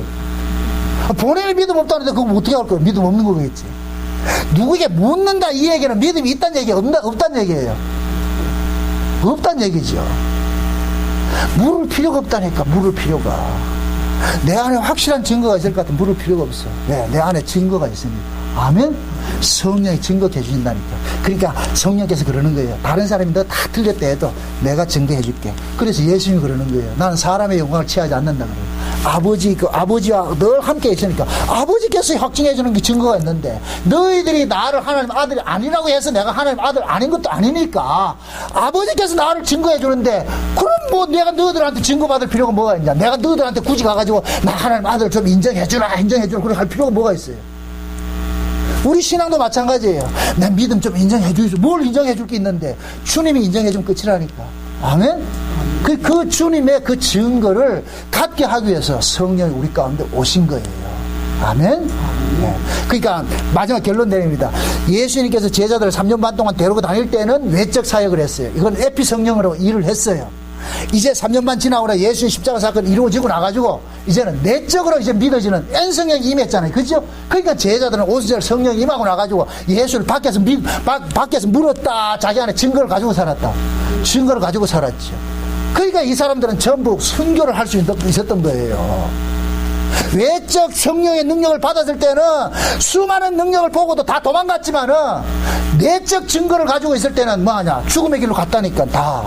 [SPEAKER 1] 본인이 믿음 없다는데 그거 어떻게 할 거예요? 믿음 없는 거겠지. 누구에게 묻는다 이 얘기는 믿음이 있다는 얘기예요? 없다는 얘기예요? 없다는 얘기죠. 물을 필요가 없다니까. 물을 필요가. 내 안에 확실한 증거가 있을 것 같으면 물을 필요가 없어. 네, 내 안에 증거가 있으니까. 아멘? 성령이 증거해 주신다니까. 그러니까 성령께서 그러는 거예요. 다른 사람이 너 다 틀렸다 해도 내가 증거해 줄게. 그래서 예수님이 그러는 거예요. 나는 사람의 영광을 취하지 않는다 그래요. 아버지와 늘 함께 있으니까 아버지께서 확증해 주는 게 증거가 있는데 너희들이 나를 하나님 아들이 아니라고 해서 내가 하나님 아들 아닌 것도 아니니까 아버지께서 나를 증거해 주는데 그럼 뭐 내가 너희들한테 증거받을 필요가 뭐가 있냐. 내가 너희들한테 굳이 가가지고 나 하나님 아들 좀 인정해 주라 그렇게 할 필요가 뭐가 있어요. 우리 신앙도 마찬가지예요. 내 믿음 좀 인정해 주세요. 뭘 인정해 줄 게 있는데 주님이 인정해 주면 끝이라니까. 아멘? 그 주님의 그 증거를 갖게 하기 위해서 성령이 우리 가운데 오신 거예요. 아멘? 네. 그러니까 마지막 결론 내립니다. 예수님께서 제자들을 3년 반 동안 데리고 다닐 때는 외적 사역을 했어요. 이건 에피 성령으로 일을 했어요. 이제 3년 반 지나고 나 예수의 십자가 사건이 이루어지고 나가지고 이제는 내적으로 이제 믿어지는 N성령이 임했잖아요. 그죠? 그러니까 제자들은 오순절 성령이 임하고 나가지고 예수를 밖에서 물었다. 자기 안에 증거를 가지고 살았다. 증거를 가지고 살았죠. 그러니까 이 사람들은 전부 순교를 할 수 있었던 거예요. 외적 성령의 능력을 받았을 때는 수많은 능력을 보고도 다 도망갔지만은 내적 증거를 가지고 있을 때는 뭐하냐? 죽음의 길로 갔다니까 다.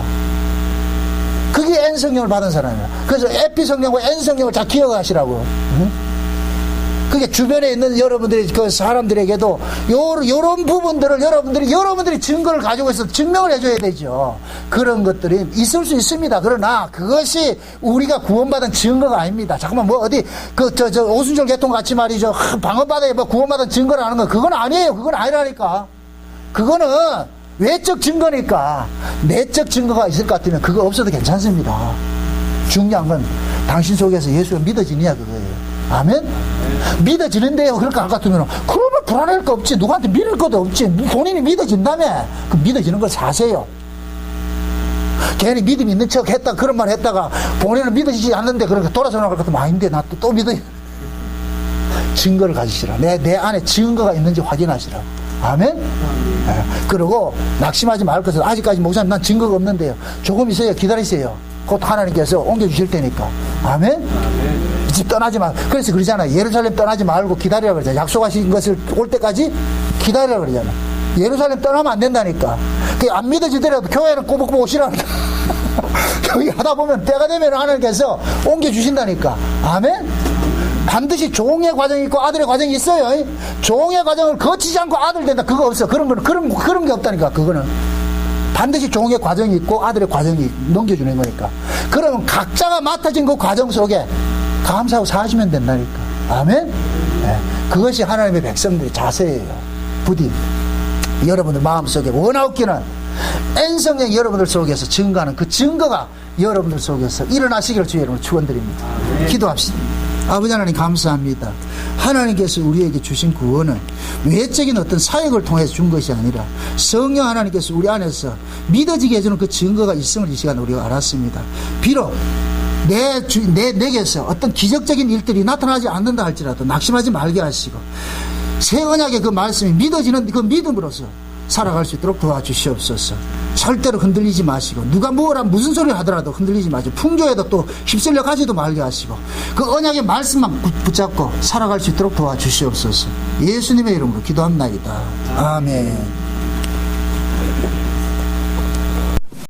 [SPEAKER 1] 그게 N성령을 받은 사람이야. 그래서 에피성령과 N성령을 잘 기억하시라고. 응? 그게 주변에 있는 여러분들이 그 사람들에게도 요런 부분들을 여러분들이 증거를 가지고 있어서 증명을 해줘야 되죠. 그런 것들이 있을 수 있습니다. 그러나 그것이 우리가 구원받은 증거가 아닙니다. 잠깐만 뭐 어디 오순절 개통 같이 말이죠. 방언받아야 뭐 구원받은 증거를 하는 거 그건 아니에요. 그건 아니라니까. 그거는 외적 증거니까. 내적 증거가 있을 것 같으면 그거 없어도 괜찮습니다. 중요한 건 당신 속에서 예수가 믿어지느냐 그거예요. 아멘? 믿어지는데요. 그럴 것 같으면 그러면 불안할 거 없지. 누구한테 믿을 것도 없지. 본인이 믿어진다며. 그 믿어지는 걸 사세요. 괜히 믿음 있는 척 했다 그런 말 했다가 본인은 믿어지지 않는데 그러니까 돌아서 나갈 것 같으면 아닌데 나 또 믿어. 증거를 가지시라. 내 안에 증거가 있는지 확인하시라. 아멘? 네. 그리고 낙심하지 말 것은 아직까지 목사님 난 증거가 없는데요. 조금 있어요. 기다리세요. 곧 하나님께서 옮겨주실 테니까. 아멘? 이 집 떠나지 마. 그래서 그러잖아. 예루살렘 떠나지 말고 기다리라 그러잖아. 약속하신 것을 올 때까지 기다리라 그러잖아. 예루살렘 떠나면 안 된다니까. 안 믿어지더라도 교회는 꼬박꼬박 오시라. 여기 하다 보면 때가 되면 하나님께서 옮겨주신다니까. 아멘? 반드시 종의 과정이 있고 아들의 과정이 있어요. 종의 과정을 거치지 않고 아들 된다. 그거 없어. 그런 게 없다니까. 그거는. 반드시 종의 과정이 있고 아들의 과정이 넘겨주는 거니까. 그러면 각자가 맡아진 그 과정 속에 감사하고 사시면 된다니까. 아멘? 네. 그것이 하나님의 백성들의 자세예요. 부디 여러분들 마음속에 원하옵기는 N성령 여러분들 속에서 증거하는 그 증거가 여러분들 속에서 일어나시기를 주의 이름으로 축원드립니다. 기도합시다. 아버지 하나님 감사합니다. 하나님께서 우리에게 주신 구원은 외적인 어떤 사역을 통해서 준 것이 아니라 성령 하나님께서 우리 안에서 믿어지게 해주는 그 증거가 있음을 이 시간에 우리가 알았습니다. 비록 내게서 어떤 기적적인 일들이 나타나지 않는다 할지라도 낙심하지 말게 하시고 새 언약의 그 말씀이 믿어지는 그 믿음으로서 살아갈 수 있도록 도와주시옵소서. 절대로 흔들리지 마시고 누가 무슨 소리를 하더라도 흔들리지 마시고 풍조에도 또 휩쓸려 가지도 말게 하시고 그 언약의 말씀만 붙잡고 살아갈 수 있도록 도와주시옵소서. 예수님의 이름으로 기도합나이다. 아멘.